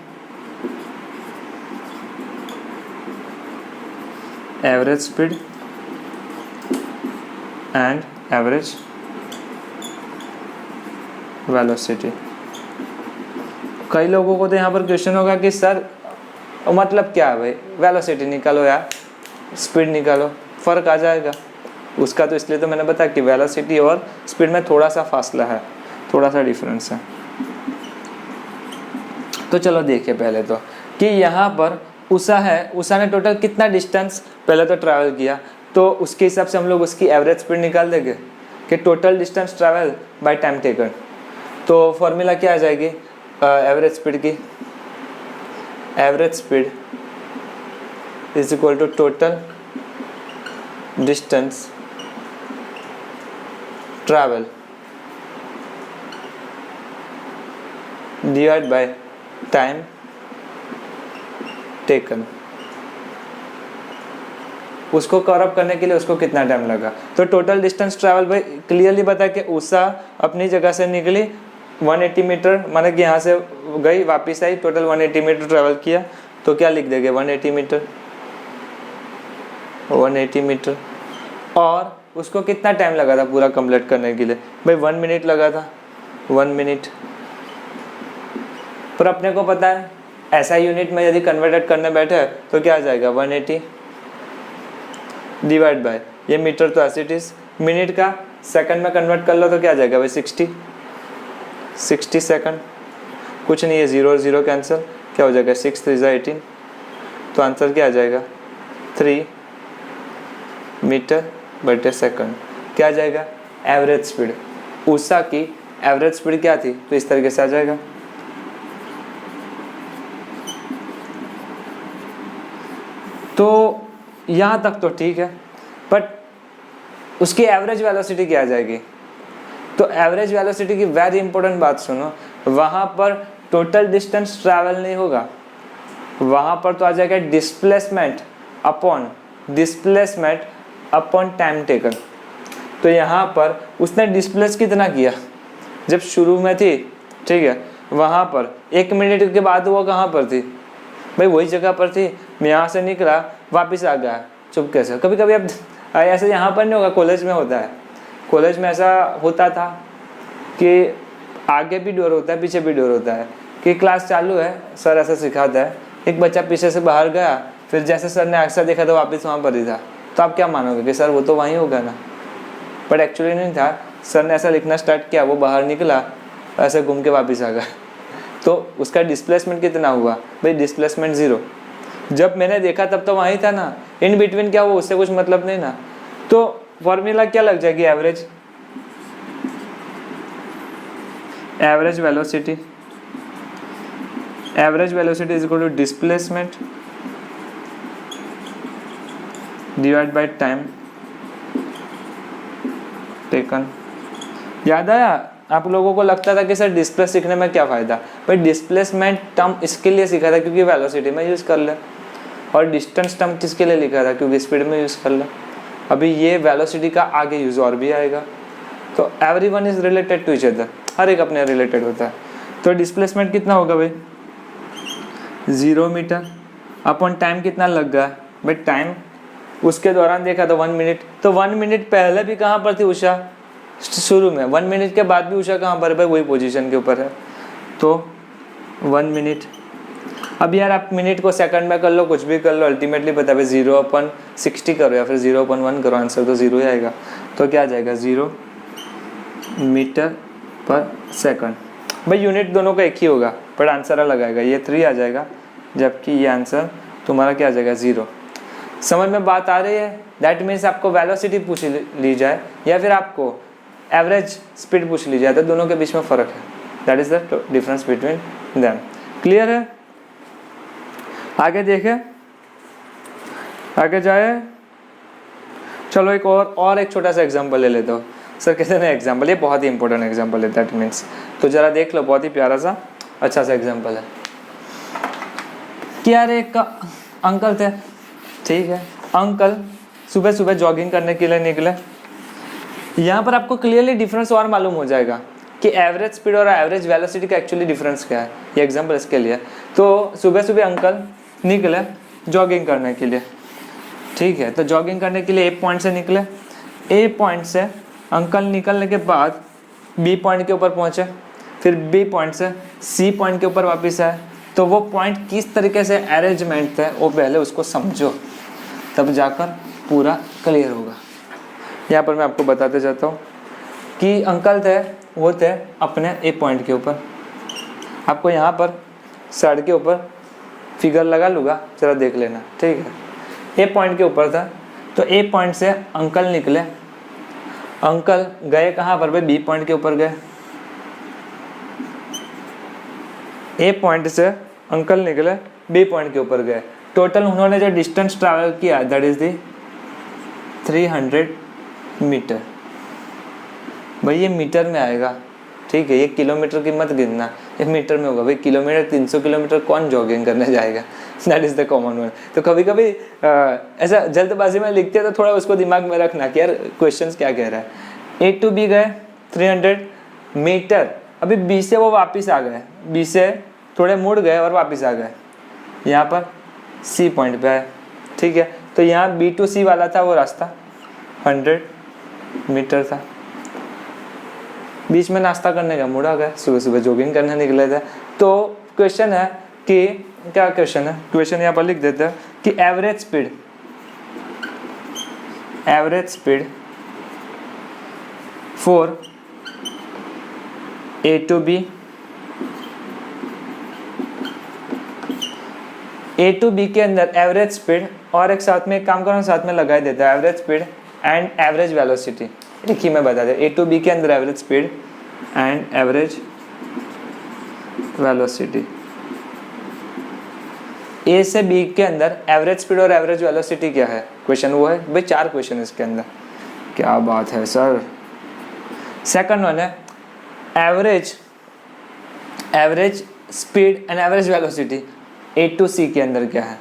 average speed and average velocity. कई लोगों को तो यहाँ पर क्वेश्चन होगा कि सर मतलब क्या है भाई, वेलोसिटी निकालो यार, स्पीड निकालो, फ़र्क आ जाएगा उसका। तो इसलिए तो मैंने बताया कि वेलोसिटी और स्पीड में थोड़ा सा फासला है, थोड़ा सा डिफरेंस है। तो चलो देखिए पहले तो कि यहाँ पर उषा है, उषा ने टोटल कितना डिस्टेंस पहले तो ट्रैवल किया, तो उसके हिसाब से हम लोग उसकी एवरेज स्पीड निकाल देंगे कि total distance travel by time taken. तो फॉर्मूला क्या आ जाएगी एवरेज स्पीड की, average speed is equal to total distance travel divide by time taken. उसको कवर अप करने के लिए उसको कितना टाइम लगा। तो टोटल डिस्टेंस ट्रैवल भाई क्लियरली बता कि उषा अपनी जगह से निकली 180 मीटर, माने कि यहाँ से गई वापस आई, टोटल 180 मीटर ट्रैवल किया। तो क्या लिख देंगे 180 मीटर, 180 मीटर। और उसको कितना टाइम लगा था पूरा कंप्लीट करने के लिए, भाई 1 मिनट लगा था, 1 मिनट। पर अपने को पता है ऐसा यूनिट में यदि कन्वर्टेड करने बैठे तो क्या आ जाएगा 180 डिवाइड बाय, ये मीटर तो ऐसे इट इज, मिनट का सेकंड में कन्वर्ट कर लो तो क्या आ जाएगा भाई 60 सेकंड। कुछ नहीं है, 0 और 0 कैंसिल, क्या हो जाएगा 6 3 18। तो आंसर क्या आ जाएगा 3 मीटर बटे सेकंड। क्या आ जाएगा एवरेज स्पीड, उषा की एवरेज स्पीड क्या थी, तो इस तरीके से आ जाएगा। तो यहाँ तक तो ठीक है, बट उसकी एवरेज वेलोसिटी क्या आ जाएगी। तो एवरेज वेलोसिटी की वेरी इंपॉर्टेंट बात सुनो, वहाँ पर टोटल डिस्टेंस ट्रैवल नहीं होगा, वहाँ पर तो आ जाएगा डिस्प्लेसमेंट अपॉन टाइम टेकन। तो यहाँ पर उसने डिस्प्लेस कितना किया, जब शुरू में थी, ठीक है, वहाँ पर 1 मिनट के बाद वो कहाँ पर थी, भाई वही जगह पर थी। मैं यहाँ से निकला वापस आ गया चुपके से। कभी कभी अब ऐसे यहाँ पर नहीं होगा, कॉलेज में होता है, कॉलेज में ऐसा होता था कि आगे भी डोर होता है पीछे भी डोर होता है, कि क्लास चालू है, सर ऐसा सिखाता है, एक बच्चा पीछे से बाहर गया, फिर जैसे सर ने अक्सर देखा तो वापस वहाँ पर ही था। तो आप क्या मानोगे कि सर वो तो वहीं होगा ना, बट एक्चुअली नहीं था। सर ने ऐसा लिखना स्टार्ट किया, वो बाहर निकला, ऐसे घूम के वापस आ गया। तो उसका डिस्प्लेसमेंट कितना हुआ भाई, डिस्प्लेसमेंट 0। जब मैंने देखा तब तो वहीं था ना, इन बिटवीन क्या हुआ उससे कुछ मतलब नहीं ना। तो फॉर्मूला क्या लग जाएगी, average velocity is equal to displacement divide by time taken. याद आया, आप लोगों को लगता था कि सर डिस्प्लेस सीखने में क्या फ़ायदा, भाई डिस्प्लेसमेंट टर्म इसके लिए सीखा था क्योंकि वेलोसिटी में यूज़ कर ले, और डिस्टेंस टर्म किसके लिए लिखा था, क्योंकि स्पीड में यूज़ कर ले। अभी ये वेलोसिटी का आगे यूज़ और भी आएगा। तो everyone is related to each other, हर एक अपने रिलेटेड होता है। तो डिस्प्लेसमेंट कितना होगा भाई 0 मीटर अपॉन टाइम कितना लग गया भाई, टाइम उसके दौरान देखा तो 1 मिनट। तो 1 मिनट पहले भी कहाँ पर थी उषा, शुरू में। 1 मिनट के बाद भी उषा कहाँ पर है भाई, वही पोजीशन के ऊपर है। तो 1 मिनट। अब यार आप मिनट को सेकंड में कर लो, कुछ भी कर लो, अल्टीमेटली पता है 0/60 करो या फिर 0/1 करो, आंसर तो 0 ही आएगा। तो क्या आ जाएगा 0 मीटर पर सेकंड। भाई यूनिट दोनों का एक ही होगा बट आंसर अलग आएगा, ये 3 आ जाएगा जबकि ये आंसर तुम्हारा क्या आ जाएगा 0। समझ में बात आ रही है। दैट मीन्स आपको वेलोसिटी पूछ ली जाए या फिर आपको एवरेज स्पीड पूछ ली जाए तो दोनों के बीच में फ़र्क है। That is the difference between them. Clear है। आगे देखें, आगे जाए। चलो एक और एक छोटा सा एग्जांपल ले लेते हो। सर कहते हैं एग्जांपल, ये बहुत ही इंपॉर्टेंट एग्जांपल है, दैट मीन्स तो ज़रा देख लो, बहुत ही प्यारा सा अच्छा सा एग्जांपल है कि यार एक अंकल थे, ठीक है, अंकल सुबह सुबह जॉगिंग करने के लिए निकले। यहाँ पर आपको क्लियरली डिफरेंस और मालूम हो जाएगा कि एवरेज स्पीड और एवरेज वेलोसिटी का एक्चुअली डिफरेंस क्या है। ये एग्जांपल इसके लिए। तो सुबह सुबह अंकल निकले जॉगिंग करने के लिए, ठीक है। तो जॉगिंग करने के लिए ए पॉइंट से निकले। ए पॉइंट से अंकल निकलने के बाद बी पॉइंट के ऊपर पहुँचे, फिर बी पॉइंट से सी पॉइंट के ऊपर वापस आए। तो वो पॉइंट किस तरीके से अरेंजमेंट थे वो पहले उसको समझो, तब जाकर पूरा क्लियर होगा। यहाँ पर मैं आपको बताते जाता हूँ कि अंकल थे, वो थे अपने ए पॉइंट के ऊपर। आपको यहाँ पर साइड के ऊपर फिगर लगा लूँगा, जरा देख लेना, ठीक है। ए पॉइंट के ऊपर था, तो ए पॉइंट से अंकल निकले। अंकल गए कहाँ पर भाई, बी पॉइंट के ऊपर गए। ए पॉइंट से अंकल निकले, बी पॉइंट के ऊपर गए। टोटल उन्होंने जो डिस्टेंस ट्रैवल किया दैट इज दी 300 मीटर। भाई ये मीटर में आएगा, ठीक है, ये किलोमीटर की मत गिनना, ये मीटर में होगा भाई, किलोमीटर 300 किलोमीटर कौन जॉगिंग करने जाएगा, that is the common one. तो कभी कभी ऐसा जल्दबाजी में लिखते हैं तो थोड़ा उसको दिमाग में रखना कि यार क्वेश्चन क्या कह रहा है। A to B गए 300 मीटर, अभी B से वो वापस आ गए, B से थोड़े मुड़ गए और वापस आ गए, यहाँ पर C पॉइंट पे आए, ठीक है। तो यहाँ B to C वाला था वो रास्ता 100 मीटर था, बीच में नाश्ता करने का मुड़ा गया, सुबह सुबह जॉगिंग करने निकले थे। तो क्वेश्चन है कि क्या क्वेश्चन है, क्वेश्चन यहाँ पर लिख देते हैं कि average speed for A to B, A to B के अंदर एवरेज स्पीड, और एक साथ में एक काम करो साथ में लगा देता है average speed and average velocity, एक ही में बता दे। A to B के अंदर average speed and average velocity, A से B के अंदर एवरेज स्पीड और एवरेज वेलोसिटी क्या है, क्वेश्चन वो है भाई। 4 क्वेश्चन इसके अंदर, क्या बात है सर। सेकंड वन है average speed and average velocity A to C के अंदर क्या है,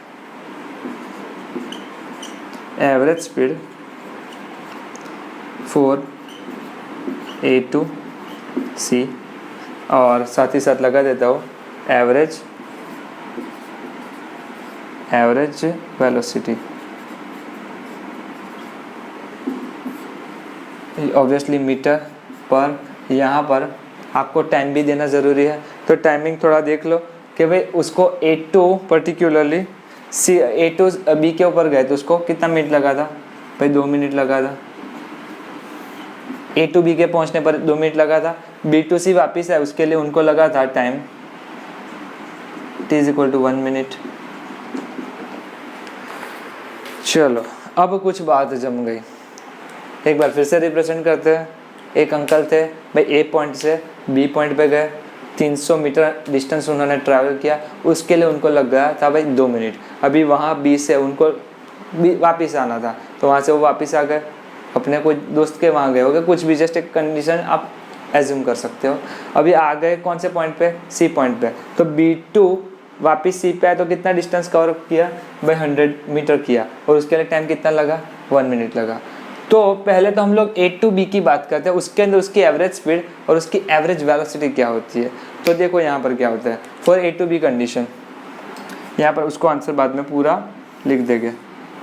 average speed for A to C, और साथ ही साथ लगा देता हूँ एवरेज वेलोसिटी। ऑब्वियसली मीटर पर, यहाँ पर आपको टाइम भी देना ज़रूरी है, तो टाइमिंग थोड़ा देख लो कि भाई उसको A to particularly A to B के ऊपर गए तो उसको कितना मिनट लगा था भाई, 2 मिनट लगा था। A to B के पहुंचने पर 2 मिनट लगा था। B to C वापस है, उसके लिए उनको लगा था टाइम T = 1 मिनट। चलो अब कुछ बात जम गई, एक बार फिर से रिप्रेजेंट करते हैं। एक अंकल थे भाई, A पॉइंट से B पॉइंट पे गए, 300 मीटर डिस्टेंस उन्होंने ट्रैवल किया, उसके लिए उनको लग गया था भाई 2 मिनट। अभी वहाँ B से उनको वापस आना था, तो वहाँ से वो वापस आ गए, अपने कोई दोस्त के वहाँ गए होंगे, कुछ भी जस्ट एक कंडीशन आप एज्यूम कर सकते हो। अभी आ गए कौन से पॉइंट पे, C पॉइंट पे, तो B2 वापस C पे आए तो कितना डिस्टेंस कवर किया भाई, 100 मीटर किया, और उसके लिए टाइम कितना लगा, 1 मिनट लगा। तो पहले तो हम लोग A to B की बात करते हैं, उसके अंदर उसकी एवरेज स्पीड और उसकी एवरेज वेलोसिटी क्या होती है। तो देखो यहाँ पर क्या होता है, for A to B condition, यहाँ पर उसको आंसर बाद में पूरा लिख देंगे।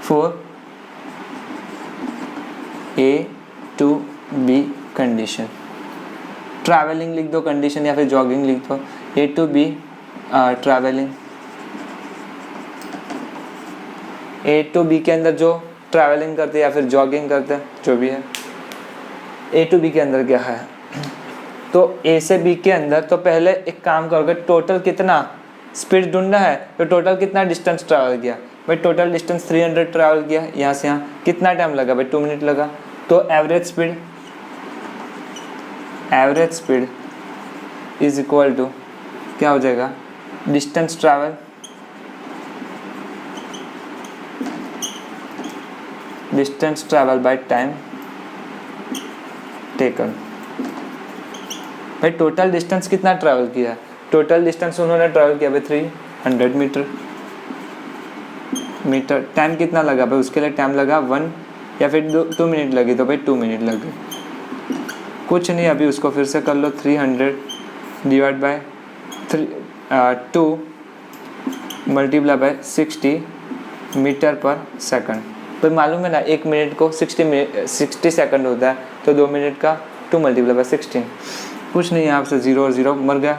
For A to B condition, travelling लिख दो कंडीशन, या फिर जॉगिंग लिख दो। A to B travelling, A to B के अंदर जो ट्रैवलिंग करते हैं या फिर जॉगिंग करते हैं, जो भी है। A to B के अंदर क्या है, तो A से B के अंदर तो पहले एक काम करोगे, टोटल कितना स्पीड ढूंढना है, तो टोटल कितना डिस्टेंस ट्रैवल किया भाई, टोटल डिस्टेंस 300 ट्रैवल किया, यहाँ से यहाँ कितना टाइम लगा भाई, 2 मिनट लगा। तो average speed is equal to क्या हो जाएगा, distance travel by time taken. भाई टोटल डिस्टेंस कितना ट्रैवल किया, टोटल डिस्टेंस उन्होंने ट्रैवल किया भाई 300 मीटर। टाइम कितना लगा भाई, उसके लिए टाइम लगा 1 या फिर 2 मिनट लगी, तो भाई 2 मिनट लगे। कुछ नहीं, अभी उसको फिर से कर लो, 300 divide by 2 multiply by 60 metre पर सेकंड। तो मालूम है ना, 1 मिनट को 60 सेकंड होता है, तो 2 मिनट का 2 मल्टीप्लाई बाय 16। कुछ नहीं, यहाँ से 0 और 0 मर गया,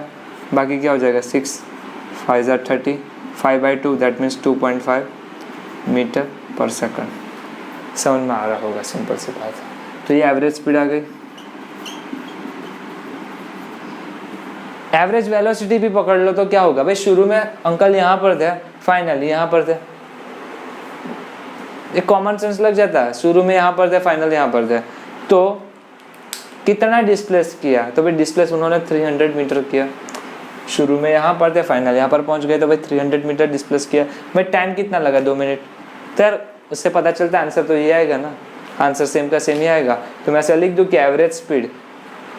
बाकी क्या हो जाएगा 6 5 = 30, 5/2 दैट मीन्स 2.5 मीटर पर सेकंड। समझ में आ रहा होगा, सिंपल सी बात है। तो ये एवरेज स्पीड आ गई। एवरेज वेलोसिटी भी पकड़ लो तो क्या होगा भाई, शुरू में अंकल यहाँ पर थे, फाइनली यहाँ पर थे, एक कॉमन सेंस लग जाता है, शुरू में यहाँ पर थे, फाइनल यहाँ पर थे, तो कितना डिस्प्लेस किया, तो भाई डिस्प्लेस उन्होंने 300 मीटर किया। शुरू में यहाँ पर थे, फाइनल यहाँ पर पहुँच गए, तो भाई 300 मीटर डिस्प्लेस किया। भाई टाइम कितना लगा, 2 मिनट। तो यार उससे पता चलता है आंसर तो ये आएगा ना, आंसर सेम का सेम ही आएगा। तो मैं ऐसा लिख दूँ कि एवरेज स्पीड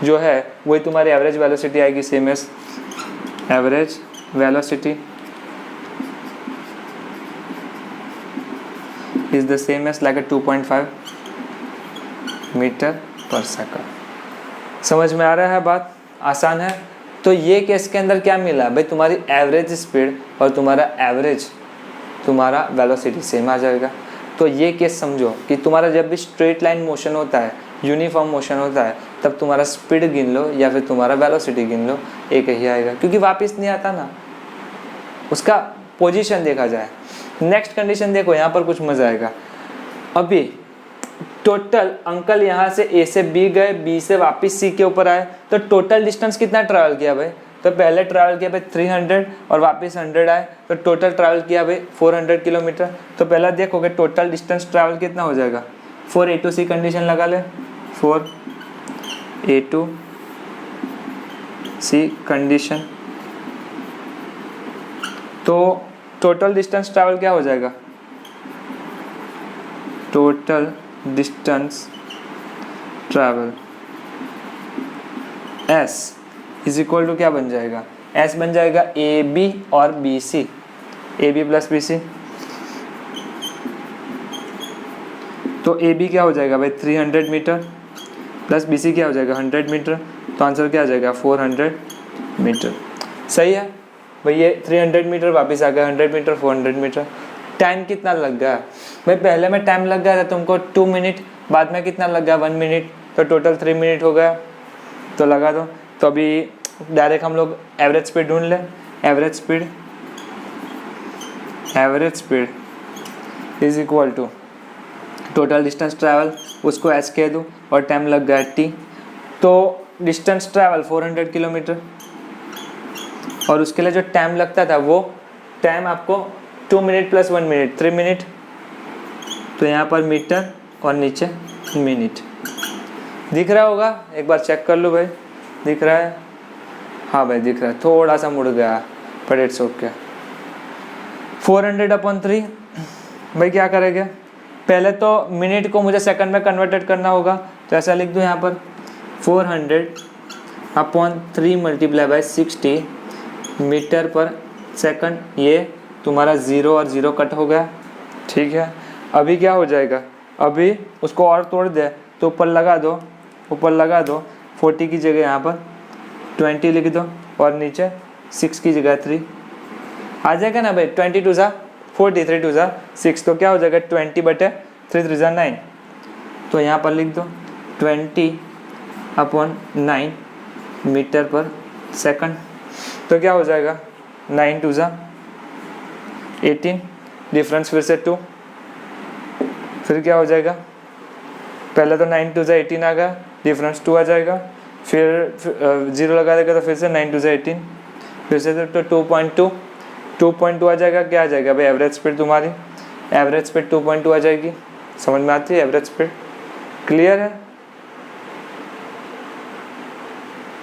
जो है वही तुम्हारी एवरेज वेलोसिटी आएगी, same as average velocity is the same as like 2.5 metre पर सेकंड। समझ में आ रहा है बात? आसान है। तो ये केस के अंदर क्या मिला भाई, तुम्हारी एवरेज स्पीड और तुम्हारा वेलोसिटी सेम आ जाएगा। तो ये केस समझो कि तुम्हारा जब भी स्ट्रेट लाइन मोशन होता है, यूनिफॉर्म मोशन होता है, तब तुम्हारा स्पीड गिन लो या फिर तुम्हारा वेलोसिटी गिन लो, एक ही आएगा, क्योंकि वापस नहीं आता ना, उसका पोजीशन देखा जाए। नेक्स्ट कंडीशन देखो, यहाँ पर कुछ मजा आएगा। अभी टोटल अंकल यहाँ से ए से बी गए, बी से वापस सी के ऊपर आए, तो टोटल डिस्टेंस कितना ट्रैवल किया भाई? तो पहले ट्रैवल किया भाई 300 और वापस 100 आए, तो टोटल ट्रैवल किया भाई 400 किलोमीटर। तो पहला देखोगे टोटल डिस्टेंस ट्रैवल कितना हो जाएगा। 4 A to C कंडीशन लगा ले, 4 A to C कंडीशन, तो टोटल डिस्टेंस ट्रैवल क्या हो जाएगा? Total distance travel S is equal to क्या बन जाएगा? S बन जाएगा ए बी और B C, A B plus B C. तो ए बी क्या हो जाएगा भाई 300 मीटर प्लस बी सी क्या हो जाएगा 100 मीटर, तो आंसर क्या आ जाएगा 400 मीटर। सही है भाई, ये 300 मीटर वापस आ गया, 100 मीटर 400 मीटर। टाइम कितना लग गया भाई? पहले में टाइम लग गया था तुमको 2 मिनट, बाद में कितना लग गया 1 मिनट, तो टोटल 3 मिनट हो गया। तो लगा दो। तो अभी डायरेक्ट हम लोग एवरेज स्पीड ढूंढ लें। Average speed is equal to total distance travel, उसको एस कह दूँ, और टाइम लग गया टी। तो डिस्टेंस ट्रैवल 400 किलोमीटर, और उसके लिए जो टाइम लगता था वो टाइम आपको 2 मिनट प्लस 1 मिनट 3 मिनट। तो यहाँ पर मीटर और नीचे मिनट दिख रहा होगा, एक बार चेक कर लो भाई, दिख रहा है? हाँ भाई दिख रहा है, थोड़ा सा मुड़ गया बट इट्स ओके। 400/3 भाई क्या करेंगे? पहले तो मिनट को मुझे सेकंड में कन्वर्टेड करना होगा, तो ऐसा लिख दूँ यहाँ पर 400/3 मल्टीप्लाई बाय 60 मीटर पर सेकंड। ये तुम्हारा 0 और 0 कट हो गया, ठीक है। अभी क्या हो जाएगा? अभी उसको और तोड़ दे तो ऊपर लगा दो 40 की जगह यहाँ पर 20 लिख दो, और नीचे 6 की जगह 3 आ जाएगा ना भाई। 20 2 ज़ा 40, 3 2 ज़ा 6, तो क्या हो जाएगा 20/3 3 ज़ा 9। तो यहाँ पर लिख दो 20/9 मीटर पर सेकंड। तो क्या हो जाएगा 9 2 ज़ा 18, डिफरेंस फिर से 2, फिर क्या हो जाएगा? पहले तो 9 2 ज़ा 18 आ गया, डिफरेंस 2 आ जाएगा, फिर 0 लगा देगा तो फिर से 9 2 ज़ा 18, फिर से तो 2.2 आ जाएगा। क्या आ जाएगा भाई? एवरेज स्पीड तुम्हारी, एवरेज स्पीड 2.2 आ जाएगी। समझ में आती है एवरेज स्पीड? क्लियर है?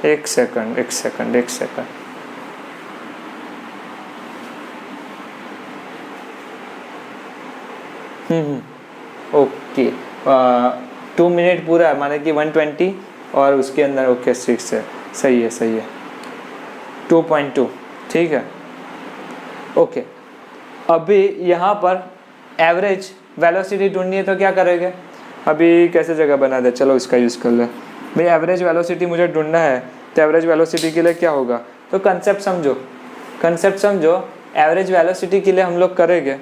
एक सेकंड ओके। 2 मिनट पूरा है, माने कि 120, और उसके अंदर ओके 6 है। सही है 2.2, ठीक है ओके। अभी यहाँ पर एवरेज वेलोसिटी ढूंढनी है, तो क्या करेंगे? अभी कैसे जगह बना दे, चलो इसका यूज़ कर ले भाई। एवरेज वेलोसिटी मुझे ढूंढना है, तो एवरेज वेलोसिटी के लिए क्या होगा? तो कंसेप्ट समझो। एवरेज वेलोसिटी के लिए हम लोग करेंगे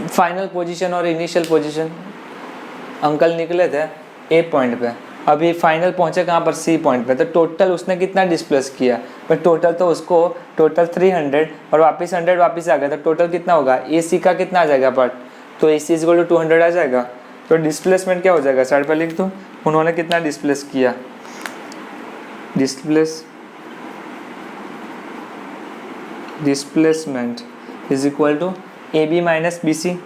फाइनल पोजीशन और इनिशियल पोजीशन। अंकल निकले थे ए पॉइंट पे, अभी फाइनल पहुंचे कहाँ पर? सी पॉइंट पे। तो टोटल उसने कितना डिस्प्लेस किया? पर टोटल तो उसको टोटल 300 और वापस 100 वापस आ गया, तो टोटल कितना होगा? ए सी का कितना आ जाएगा पार्ट? तो ए सी इक्वल टू 200 आ जाएगा। तो डिस्प्लेसमेंट क्या हो जाएगा? साइड पर लिख दूँ, उन्होंने कितना डिस्प्लेस किया? Displacement is equal to A B minus B C,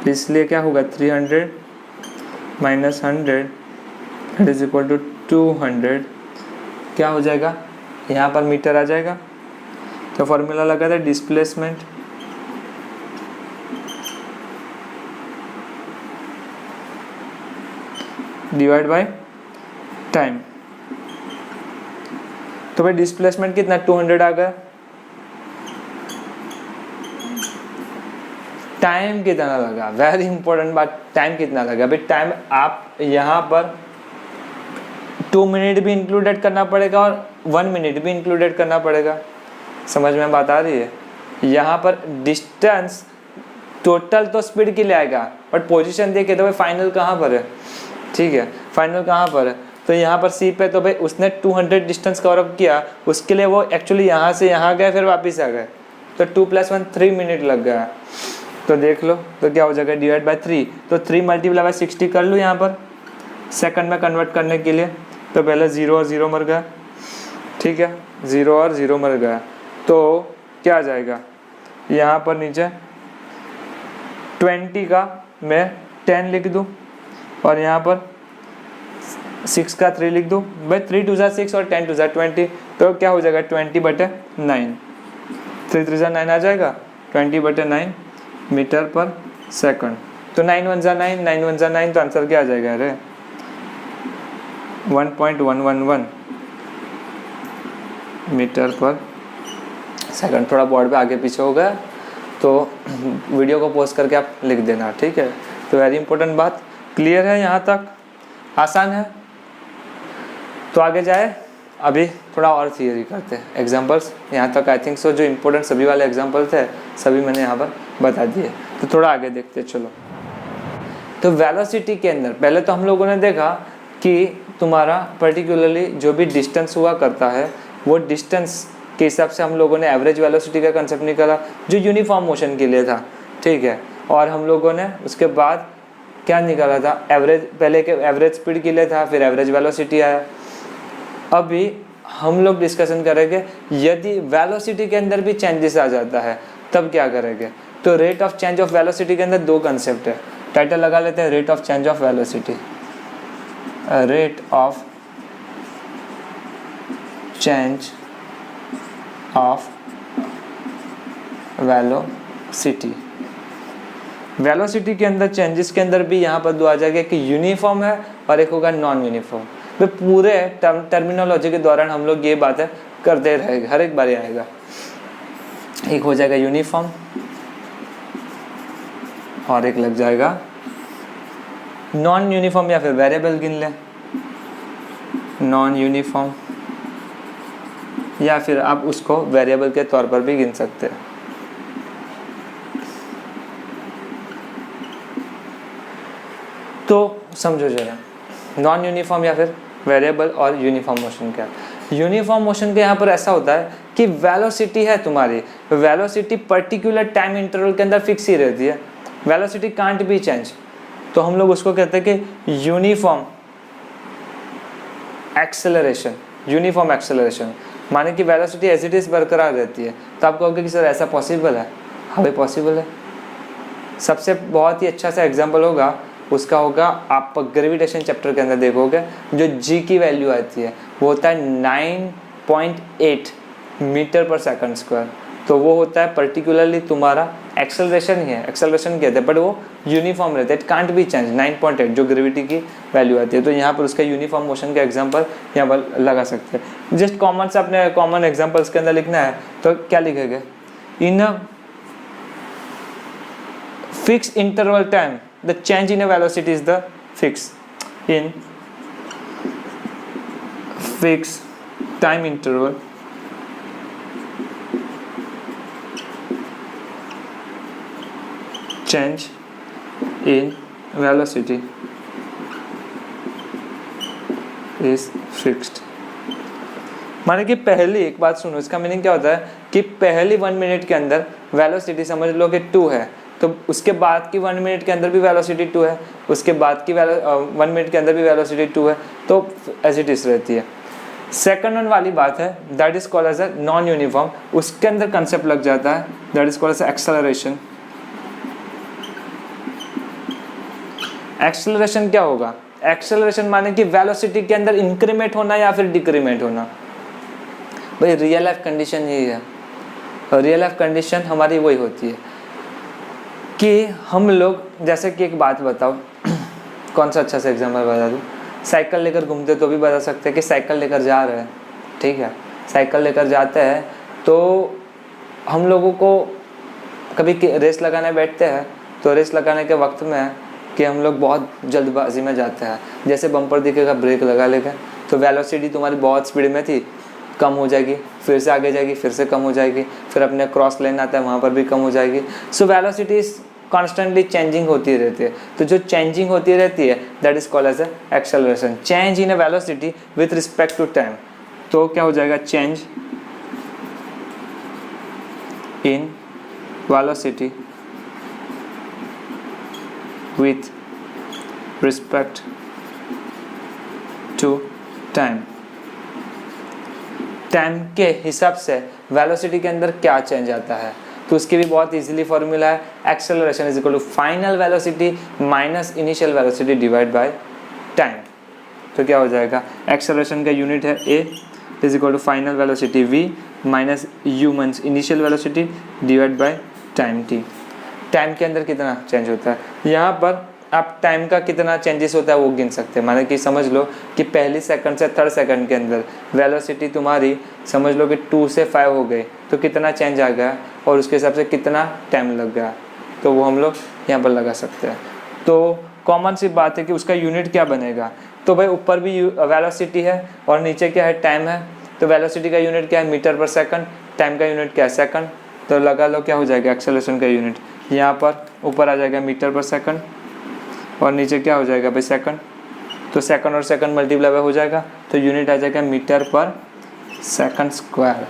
इसलिए क्या होगा 300 minus 100 that is equal to 200। क्या हो जाएगा? यहाँ पर मीटर आ जाएगा। तो फॉर्मूला लगा था डिस्प्लेसमेंट डिवाइड बाय टाइम। तो भाई डिस्प्लेसमेंट कितना 200 आ गया। टाइम कितना लगा, वेरी इंपॉर्टेंट बात, टाइम कितना लगा भाई। टाइम आप यहाँ पर 2 मिनट भी इंक्लूडेड करना पड़ेगा और 1 मिनट भी इंक्लूडेड करना पड़ेगा। समझ में बात आ रही है। यहाँ पर डिस्टेंस टोटल तो स्पीड के लिए आएगा, बट पोजीशन देखे तो भाई फाइनल कहाँ पर है, ठीक है, फाइनल कहाँ पर है। तो यहाँ पर सी पे तो भाई उसने 200 डिस्टेंस कवर अप किया, उसके लिए वो एक्चुअली यहाँ से यहाँ गए फिर वापस आ गए, तो 2 + 1 3 मिनट लग गया। तो देख लो तो क्या हो जाएगा, डिवाइड बाय 3, तो 3 × 60 कर लूँ यहाँ पर सेकंड में कन्वर्ट करने के लिए। तो पहले 0 और 0 मर गया, ठीक है, 0 और 0 मर गया। तो क्या आ जाएगा यहाँ पर नीचे 20 का मैं 10 लिख दूँ और यहाँ पर 6 का 3 लिख दूँ भाई। 3 × 6 और 10 × 20, तो क्या हो जाएगा 20/9, 3 × 3 = 9 आ जाएगा, 20/9 मीटर पर सेकंड। तो 9 × 1 = 9, 9 × 1 = 9, तो आंसर क्या आ जाएगा, अरे 1.111 मीटर पर सेकंड। थोड़ा बोर्ड पे आगे पीछे हो गया तो वीडियो को पॉज करके आप लिख देना, ठीक है। तो वेरी इंपॉर्टेंट बात क्लियर है, यहाँ तक आसान है। तो आगे जाए, अभी थोड़ा और थियरी करते हैं, एग्जांपल्स यहाँ तक आई थिंक सो जो इम्पोर्टेंट सभी वाले एग्जांपल थे सभी मैंने यहाँ पर बता दिए। तो थोड़ा आगे देखते हैं, चलो। तो वेलोसिटी के अंदर पहले तो हम लोगों ने देखा कि तुम्हारा पर्टिकुलरली जो भी डिस्टेंस हुआ करता है वो डिस्टेंस के हिसाब से हम लोगों ने एवरेज वेलोसिटी का कंसेप्ट निकाला जो यूनिफॉर्म मोशन के लिए था, ठीक है। और हम लोगों ने उसके बाद क्या निकाला था, एवरेज, पहले के एवरेज स्पीड के लिए था, फिर एवरेज वेलोसिटी आया। अभी हम लोग डिस्कशन करेंगे यदि वेलोसिटी के अंदर भी चेंजेस आ जाता है तब क्या करेंगे। तो rate of change of velocity के अंदर 2 कंसेप्ट है, टाइटल लगा लेते हैं rate of change of velocity. Rate of change of velocity. Velocity के अंदर चेंजेस के अंदर भी यहाँ पर 2 आ जाएगा कि यूनिफॉर्म है और एक होगा नॉन यूनिफॉर्म। तो पूरे टर्मिनोलॉजी के दौरान हम लोग ये बातें करते रहेंगे, हर एक बार ये आएगा। एक हो जाएगा यूनिफॉर्म और एक लग जाएगा नॉन यूनिफॉर्म, या फिर वेरिएबल गिन लें, नॉन यूनिफॉर्म, या फिर आप उसको वेरिएबल के तौर पर भी गिन सकते हैं। तो समझो जरा, नॉन यूनिफॉर्म या फिर वेरिएबल और यूनिफॉर्म मोशन क्या। यूनिफॉर्म मोशन के यहाँ पर ऐसा होता है कि वेलोसिटी है तुम्हारी, वेलोसिटी पर्टिकुलर टाइम इंटरवल के अंदर फिक्स ही रहती है, वेलोसिटी कांट बी चेंज। तो हम लोग उसको कहते हैं कि यूनिफॉर्म एक्सेलरेशन, यूनिफॉर्म एक्सेलरेशन माने कि वेलोसिटी एज इट इज बरकरार रहती है। तो आप कहोगे कि सर ऐसा पॉसिबल है, हाँ भाई पॉसिबल है। सबसे बहुत ही अच्छा सा एग्जांपल होगा उसका होगा, आप ग्रेविटेशन चैप्टर के अंदर देखोगे जो जी की वैल्यू आती है वो होता है 9.8 मीटर पर सेकंड स्क्वायर। तो वो होता है पर्टिकुलरली तुम्हारा एक्सेलरेशन ही है, एक्सेलरेशन कहते हैं, बट वो यूनिफॉर्म रहता है, इट कांट बी चेंज। 9.8 जो ग्रेविटी की वैल्यू आती है, तो यहाँ पर उसका यूनिफॉर्म मोशन का एग्जांपल यहाँ पर लगा सकते हैं। जस्ट कॉमन से अपने कॉमन एग्जांपल्स के अंदर लिखना है तो क्या लिखेंगे, in a fix interval time the change in a velocity is the fixed in fixed time interval change in velocity is fixed। माने कि पहली, एक बात सुनो, इसका मीनिंग क्या होता है कि पहली 1 मिनट के अंदर वेलोसिटी समझ लो कि 2 है, तो उसके बाद की 1 मिनट के अंदर भी वेलोसिटी 2 है, उसके बाद की 1 मिनट के अंदर भी वेलोसिटी 2 है, तो एज इट इज रहती है। सेकंड वन वाली बात है that is called as a non uniform, उसके अंदर कंसेप्ट लग जाता है that is called as acceleration. Acceleration क्या होगा, एक्सेलरेशन माने कि वेलोसिटी के अंदर इंक्रीमेंट होना या फिर डिक्रीमेंट होना। भाई रियल लाइफ कंडीशन यही है, रियल लाइफ कंडीशन हमारी वही होती है कि हम लोग, जैसे कि एक बात बताओ, कौन सा अच्छा सा एग्जाम्पल बता दूँ, साइकिल लेकर घूमते तो भी बता सकते हैं कि साइकिल लेकर जा रहे हैं, ठीक है, साइकिल लेकर जाते हैं। तो हम लोगों को कभी रेस लगाने बैठते हैं तो रेस लगाने के वक्त में कि हम लोग बहुत जल्दबाजी में जाते हैं, जैसे बम्पर दिखेगा ब्रेक लगा लेगा, तो वेलोसिटी तुम्हारी बहुत स्पीड में थी, कम हो जाएगी, फिर से आगे जाएगी, फिर से कम हो जाएगी, फिर अपने क्रॉस लाइन आता है वहाँ पर भी कम हो जाएगी। सो वेलोसिटी कॉन्स्टेंटली चेंजिंग होती रहती है, तो जो चेंजिंग होती रहती है that is called as acceleration, change in a velocity with respect to time. तो क्या हो जाएगा, change in velocity with respect to time. Time के हिसाब से वेलोसिटी के अंदर क्या चेंज आता है, तो उसकी भी बहुत इजीली फॉर्मूला है, acceleration is equal to final velocity minus initial velocity divide by time. तो क्या हो जाएगा, एक्सेलरेशन का यूनिट है a is equal to final velocity v minus u means initial velocity divide by time t. Time के अंदर कितना change होता है, यहाँ पर आप टाइम का कितना चेंजेस होता है वो गिन सकते हैं। माने कि समझ लो कि पहली सेकंड से थर्ड सेकंड के अंदर वेलोसिटी तुम्हारी समझ लो कि 2 से 5 हो गई, तो कितना चेंज आ गया और उसके हिसाब से कितना टाइम लग गया, तो वो हम लोग यहाँ पर लगा सकते हैं। तो कॉमन सी बात है कि उसका यूनिट क्या बनेगा, तो भाई ऊपर भी वेलोसिटी है और नीचे क्या है, टाइम है। तो वेलोसिटी का यूनिट क्या है, मीटर पर सेकंड, टाइम का यूनिट क्या है, सेकंड। तो लगा लो क्या हो जाएगा, एक्सेलरेशन का यूनिट यहाँ पर ऊपर आ जाएगा मीटर पर सेकंड और नीचे क्या हो जाएगा भाई, सेकंड। तो सेकंड और सेकंड मल्टीप्लाई हो जाएगा, तो यूनिट आ जाएगा मीटर पर सेकंड स्क्वायर,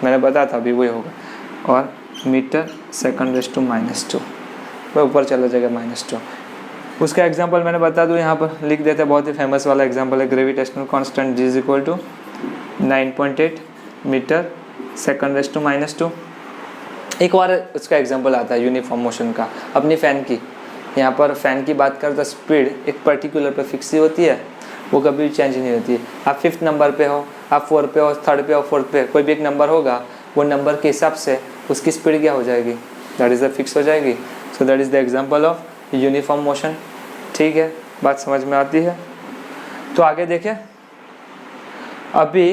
मैंने बताया था अभी वही होगा, और मीटर सेकंड रेज़ टू -2 वह ऊपर चला जाएगा -2। उसका एग्जांपल मैंने बता दूँ, यहाँ पर लिख देते हैं, बहुत ही फेमस वाला एग्जांपल है, gravitational constant g is equal to 9.8 metre second raise to -2। एक बार उसका एग्जांपल आता है यूनिफॉर्म मोशन का, अपनी फ़ैन की। यहाँ पर फ़ैन की बात करें तो स्पीड एक पर्टिकुलर पे फिक्स ही होती है, वो कभी भी चेंज नहीं होती है। आप 5th नंबर पे हो, आप 4 पे हो, 3rd पे हो, 4th पे, कोई भी एक नंबर होगा, वो नंबर के हिसाब से उसकी स्पीड क्या हो जाएगी, दैट इज़ द फिक्स हो जाएगी। So that is the example of uniform motion. ठीक है, बात समझ में आती है। तो आगे देखें, अभी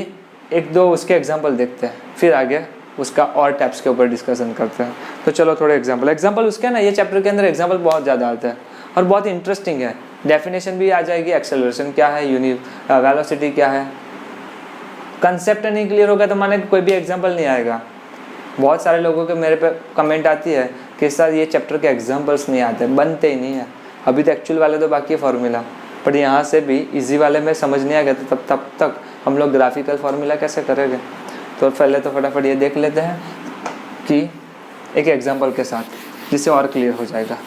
1-2 उसके एग्जाम्पल देखते हैं, फिर आगे उसका और टाइप्स के ऊपर डिस्कशन करते हैं। तो चलो थोड़े एग्जांपल उसके ना, ये चैप्टर के अंदर एग्जांपल बहुत ज़्यादा आते हैं और बहुत इंटरेस्टिंग है। डेफिनेशन भी आ जाएगी, एक्सेलरेशन क्या है, वेलोसिटी क्या है। कंसेप्ट नहीं क्लियर होगा तो माने कोई भी एग्जांपल नहीं आएगा। बहुत सारे लोगों के मेरे पे कमेंट आती है कि सर ये चैप्टर के एग्जाम्पल्स नहीं आते, बनते ही नहीं है। अभी तो एक्चुअल वाले तो बाकी है फार्मूला, बट यहाँ से भी इजी वाले में समझ नहीं आ गया, तो तब तक हम लोग ग्राफिकल फार्मूला कैसे करेंगे। तो पहले तो फटाफट ये देख लेते हैं कि एक एग्जांपल के साथ, जिससे और क्लियर हो जाएगा।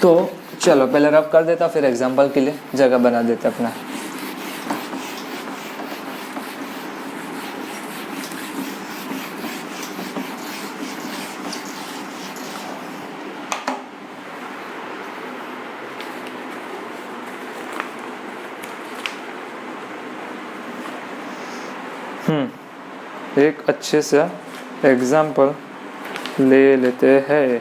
तो चलो पहले रब कर देता, फिर एग्जांपल के लिए जगह बना देते अपना। एक अच्छे से एग्जाम्पल ले लेते हैं।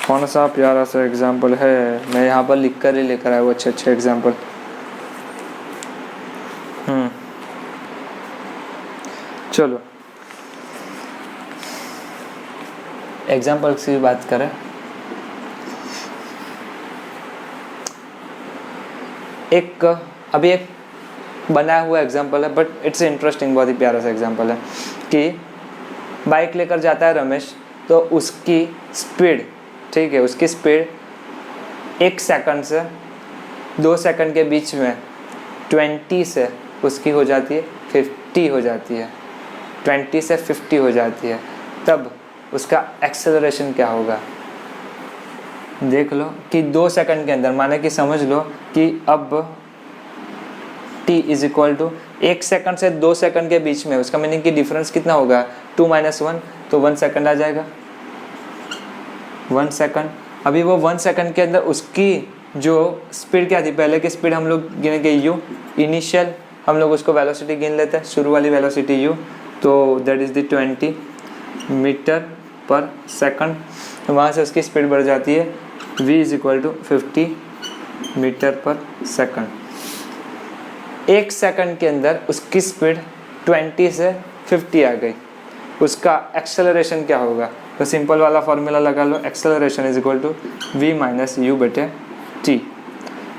कौन सा प्यारा सा एग्जाम्पल है, मैं यहाँ पर लिख कर ही लेकर आया वो अच्छे एग्जाम्पल। चलो एग्जाम्पल्स की बात करें, अभी एक बनाया हुआ एग्जाम्पल है, बट इट्स इंटरेस्टिंग, बहुत ही प्यारा सा एग्जाम्पल है कि बाइक लेकर जाता है रमेश, तो उसकी स्पीड, ठीक है, उसकी स्पीड 1 सेकंड से 2 सेकंड के बीच में 20 से उसकी हो जाती है 50 हो जाती है, 20 से 50 हो जाती है। तब उसका एक्सेलरेशन क्या होगा, देख लो कि 2 सेकंड के अंदर, माने कि समझ लो कि अब t is equal to 1 second से 2 सेकंड के बीच में, उसका मीनिंग कि डिफरेंस कितना होगा, 2 - 1, तो 1 सेकंड आ जाएगा, 1 सेकंड। अभी वो 1 सेकंड के अंदर उसकी जो स्पीड क्या थी, पहले की स्पीड हम लोग गिनेंगे u, इनिशियल हम लोग उसको वेलोसिटी गिन लेते हैं, शुरू वाली वेलोसिटी u, तो दैट इज़ द 20 मीटर पर सेकंड। वहाँ से उसकी स्पीड बढ़ जाती है v is equal to 50 metre पर सेकंड। 1 सेकंड के अंदर उसकी स्पीड 20 से 50 आ गई, उसका एक्सेलरेशन क्या होगा? तो सिंपल वाला फॉर्मूला लगा लो, acceleration is equal to v minus u बटे टी।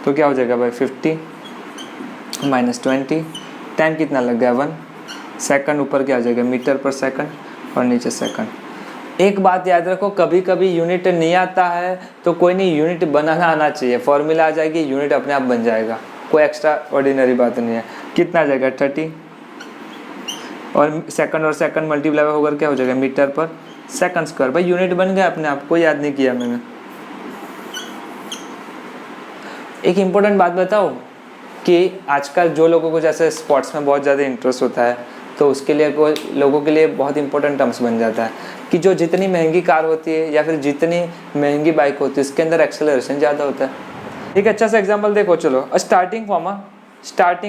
तो क्या हो जाएगा भाई 50 माइनस 20, टाइम कितना लग गया 1 सेकंड, ऊपर क्या आ जाएगा मीटर पर सेकंड और नीचे सेकंड। एक बात याद रखो, कभी कभी यूनिट नहीं आता है तो कोई नहीं, यूनिट बनाना आना चाहिए, फॉर्मूला आ जाएगी, यूनिट अपने आप बन जाएगा, कोई एक्स्ट्रा ऑर्डिनरी बात नहीं है। कितना आ जाएगा 30 और सेकंड मल्टीप्लाई होकर क्या हो जाएगा मीटर पर सेकंड स्क्वायर। भाई यूनिट बन गया अपने आप, कोई याद नहीं किया मैंने। एक इम्पोर्टेंट बात बताओ कि आजकल जो लोगों को जैसे स्पोर्ट्स में बहुत ज़्यादा इंटरेस्ट होता है तो उसके लिए कोई लोगों के लिए बहुत इंपॉर्टेंट टर्म्स बन जाता है कि जो जितनी महंगी कार होती है या फिर जितनी महंगी बाइक होती है उसके अंदर एक्सेलरेशन ज़्यादा होता है। एक अच्छा सा एग्जांपल देखो, चलो स्टार्टिंग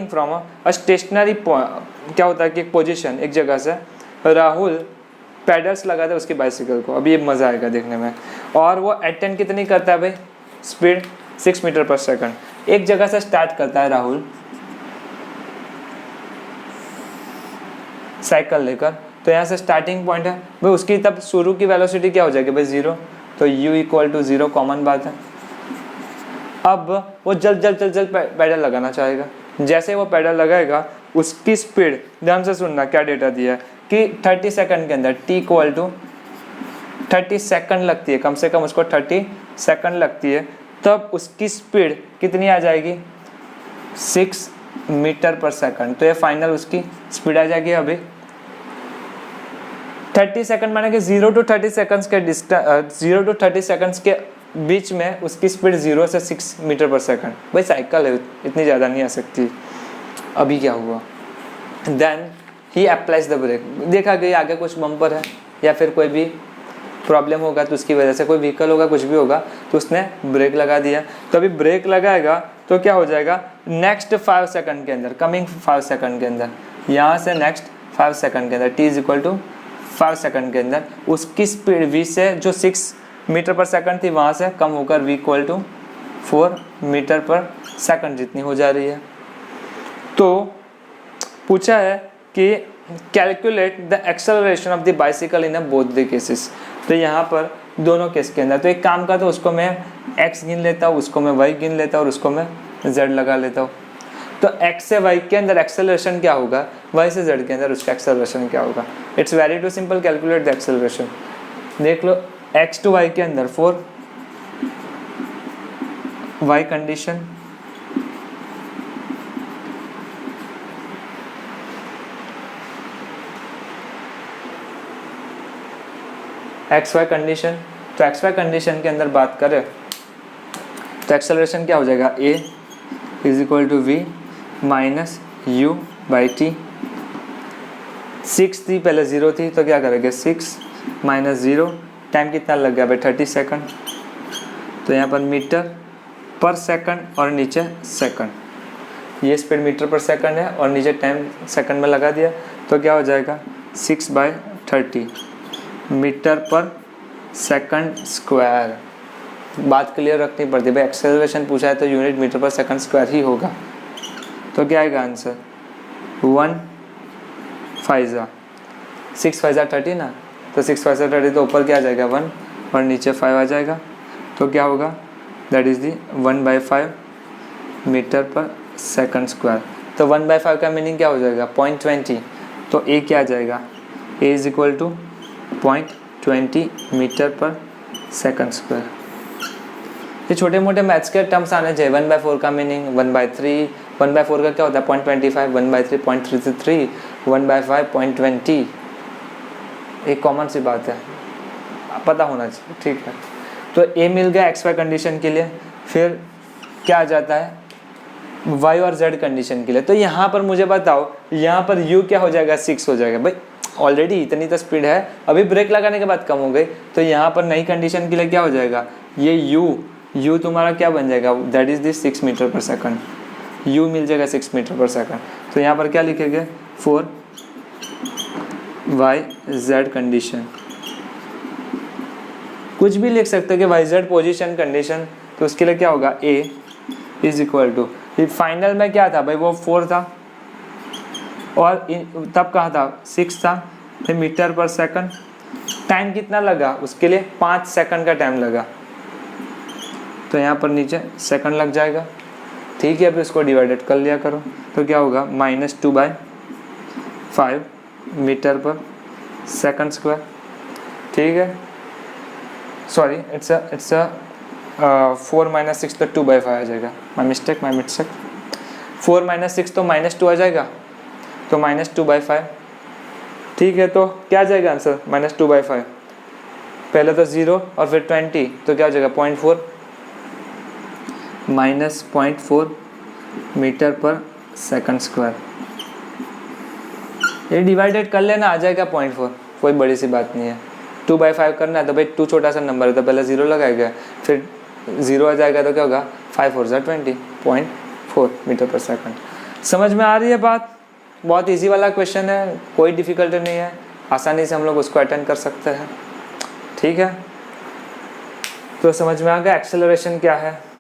फ्रॉम अ स्टेशनरी, क्या होता है कि एक पोजीशन, एक जगह से राहुल पैडल्स लगाता है उसकी बाइसिकल को, अभी ये मज़ा आएगा देखने में, और वो अटेंड कितनी करता है भाई स्पीड 6 मीटर पर सेकंड। एक जगह से स्टार्ट करता है राहुल साइकिल लेकर, तो यहाँ से स्टार्टिंग पॉइंट है भाई, उसकी तब शुरू की वेलोसिटी क्या हो जाएगी भाई 0, तो u इक्वल टू 0 कॉमन बात है। अब वो जल्द पैडल लगाना चाहेगा, जैसे वो पैडल लगाएगा उसकी स्पीड, ध्यान से सुनना क्या डेटा दिया है कि 30 सेकंड के अंदर t इक्वल टू 30 सेकंड लगती है, कम से कम उसको 30 सेकंड लगती है, तब उसकी स्पीड कितनी आ जाएगी 6 मीटर पर सेकंड। तो ये फाइनल उसकी स्पीड आ जाएगी अभी 30 सेकंड, माने कि 0 to 30 सेकंड्स के 0 to 30 सेकंड्स के बीच में उसकी स्पीड 0 से 6 मीटर पर सेकंड। भाई साइकिल है, इतनी ज़्यादा नहीं आ सकती। अभी क्या हुआ, then he applies the brake, देखा कि आगे कुछ बम्पर है या फिर कोई भी प्रॉब्लम होगा तो उसकी वजह से कोई व्हीकल होगा, कुछ भी होगा, तो उसने ब्रेक लगा दिया। तो अभी ब्रेक लगाएगा तो क्या हो जाएगा नेक्स्ट 5 सेकंड के अंदर, कमिंग 5 सेकंड के अंदर, यहाँ से नेक्स्ट 5 सेकंड के अंदर t is equal to 5 second के अंदर उसकी स्पीड v से जो 6 मीटर पर सेकंड थी वहाँ से कम होकर v इक्वल टू 4 मीटर पर सेकंड जितनी हो जा रही है। तो पूछा है कि calculate the acceleration of the bicycle in both the cases. तो यहाँ पर दोनों केस के अंदर, तो एक काम करता हूँ, उसको मैं x गिन लेता हूँ, उसको मैं y गिन लेता हूँ और उसको मैं z लगा लेता हूँ। तो x से y के अंदर एक्सेलरेशन क्या होगा, y से z के अंदर उसका एक्सेलरेशन क्या होगा। It's very too simple, calculate the acceleration. देख लो x टू y के अंदर 4, y condition, X Y condition. तो एक्स वाई कंडीशन के अंदर बात करें तो एक्सेलरेशन क्या हो जाएगा a is equal to v minus u by t. 6 थी पहले, 0 थी, तो क्या करेंगे 6 माइनस 0, टाइम कितना लग गया भाई 30 सेकंड। तो यहाँ पर मीटर पर सेकंड और नीचे सेकंड, ये स्पीड मीटर पर सेकंड है और नीचे टाइम सेकंड में लगा दिया, तो क्या हो जाएगा 6/30 मीटर पर सेकंड स्क्वायर। बात क्लियर रखनी पड़ती है भाई, एक्सेलरेशन पूछा है तो यूनिट मीटर पर सेकंड स्क्वायर ही होगा। तो क्या आएगा आंसर 1 5 6 5 30 ना, तो 6 5 30, तो ऊपर क्या आ जाएगा 1 और नीचे 5 आ जाएगा, तो क्या होगा दैट इज़ दी 1/5 मीटर पर सेकंड स्क्वायर। तो 1/5 का मीनिंग क्या हो जाएगा 0.20, तो a क्या आ जाएगा a इज इक्वल टू 0.20 मीटर पर सेकंड स्क्वायर। ये छोटे मोटे मैथ्स के टर्म्स आने चाहिए। 1/4 का मीनिंग 1/3, 1/4 का क्या होता है 0.25, 1/3 0.33, 1/5 0.20, एक कॉमन सी बात है, पता होना चाहिए, ठीक है। तो a मिल गया एक्स वाई कंडीशन के लिए, फिर क्या आ जाता है y और z कंडीशन के लिए। तो यहाँ पर मुझे बताओ, यहाँ पर u क्या हो जाएगा 6 हो जाएगा भाई, ऑलरेडी इतनी तो स्पीड है, अभी ब्रेक लगाने के बाद कम हो गई, तो यहाँ पर नई कंडीशन के लिए क्या हो जाएगा ये u तुम्हारा क्या बन जाएगा दैट इज दिस 6 मीटर पर सेकंड, u मिल जाएगा 6 मीटर पर सेकंड। तो यहाँ पर क्या लिखेंगे 4 yz कंडीशन, कुछ भी लिख सकते हो कि yz पोजीशन कंडीशन। तो उसके लिए क्या होगा a is equal to, final में क्या था भाई, वो 4 था और तब कहा था 6 था, फिर मीटर पर सेकंड। टाइम कितना लगा उसके लिए, 5 सेकंड का टाइम लगा, तो यहाँ पर नीचे सेकंड लग जाएगा। ठीक है, अब इसको डिवाइडेड कर लिया करो, तो क्या होगा -2/5 मीटर पर सेकंड स्क्वायर। ठीक है, सॉरी इट्स अ 4 - 6 तो 2/5 आ जाएगा, माई मिस्टेक 4 - 6 तो -2 आ जाएगा, तो -2/5। ठीक है, तो क्या आ जाएगा आंसर, -2/5, पहले तो 0 और फिर 20, तो क्या हो जाएगा 0.4 -0.4 मीटर पर सेकंड स्क्वायर। ये डिवाइडेड कर लेना, आ जाएगा 0.4, कोई बड़ी सी बात नहीं है। 2/5 करना है तो भाई 2 छोटा सा नंबर है तो पहले 0 लगाएगा, फिर 0 आ जाएगा तो क्या होगा 5 4 20, 0.4 मीटर पर सेकंड। समझ में आ रही है बात? बहुत इजी वाला क्वेश्चन है, कोई डिफिकल्टी नहीं है, आसानी से हम लोग उसको अटेंड कर सकते हैं। ठीक है, तो समझ में आ गया एक्सेलरेशन क्या है।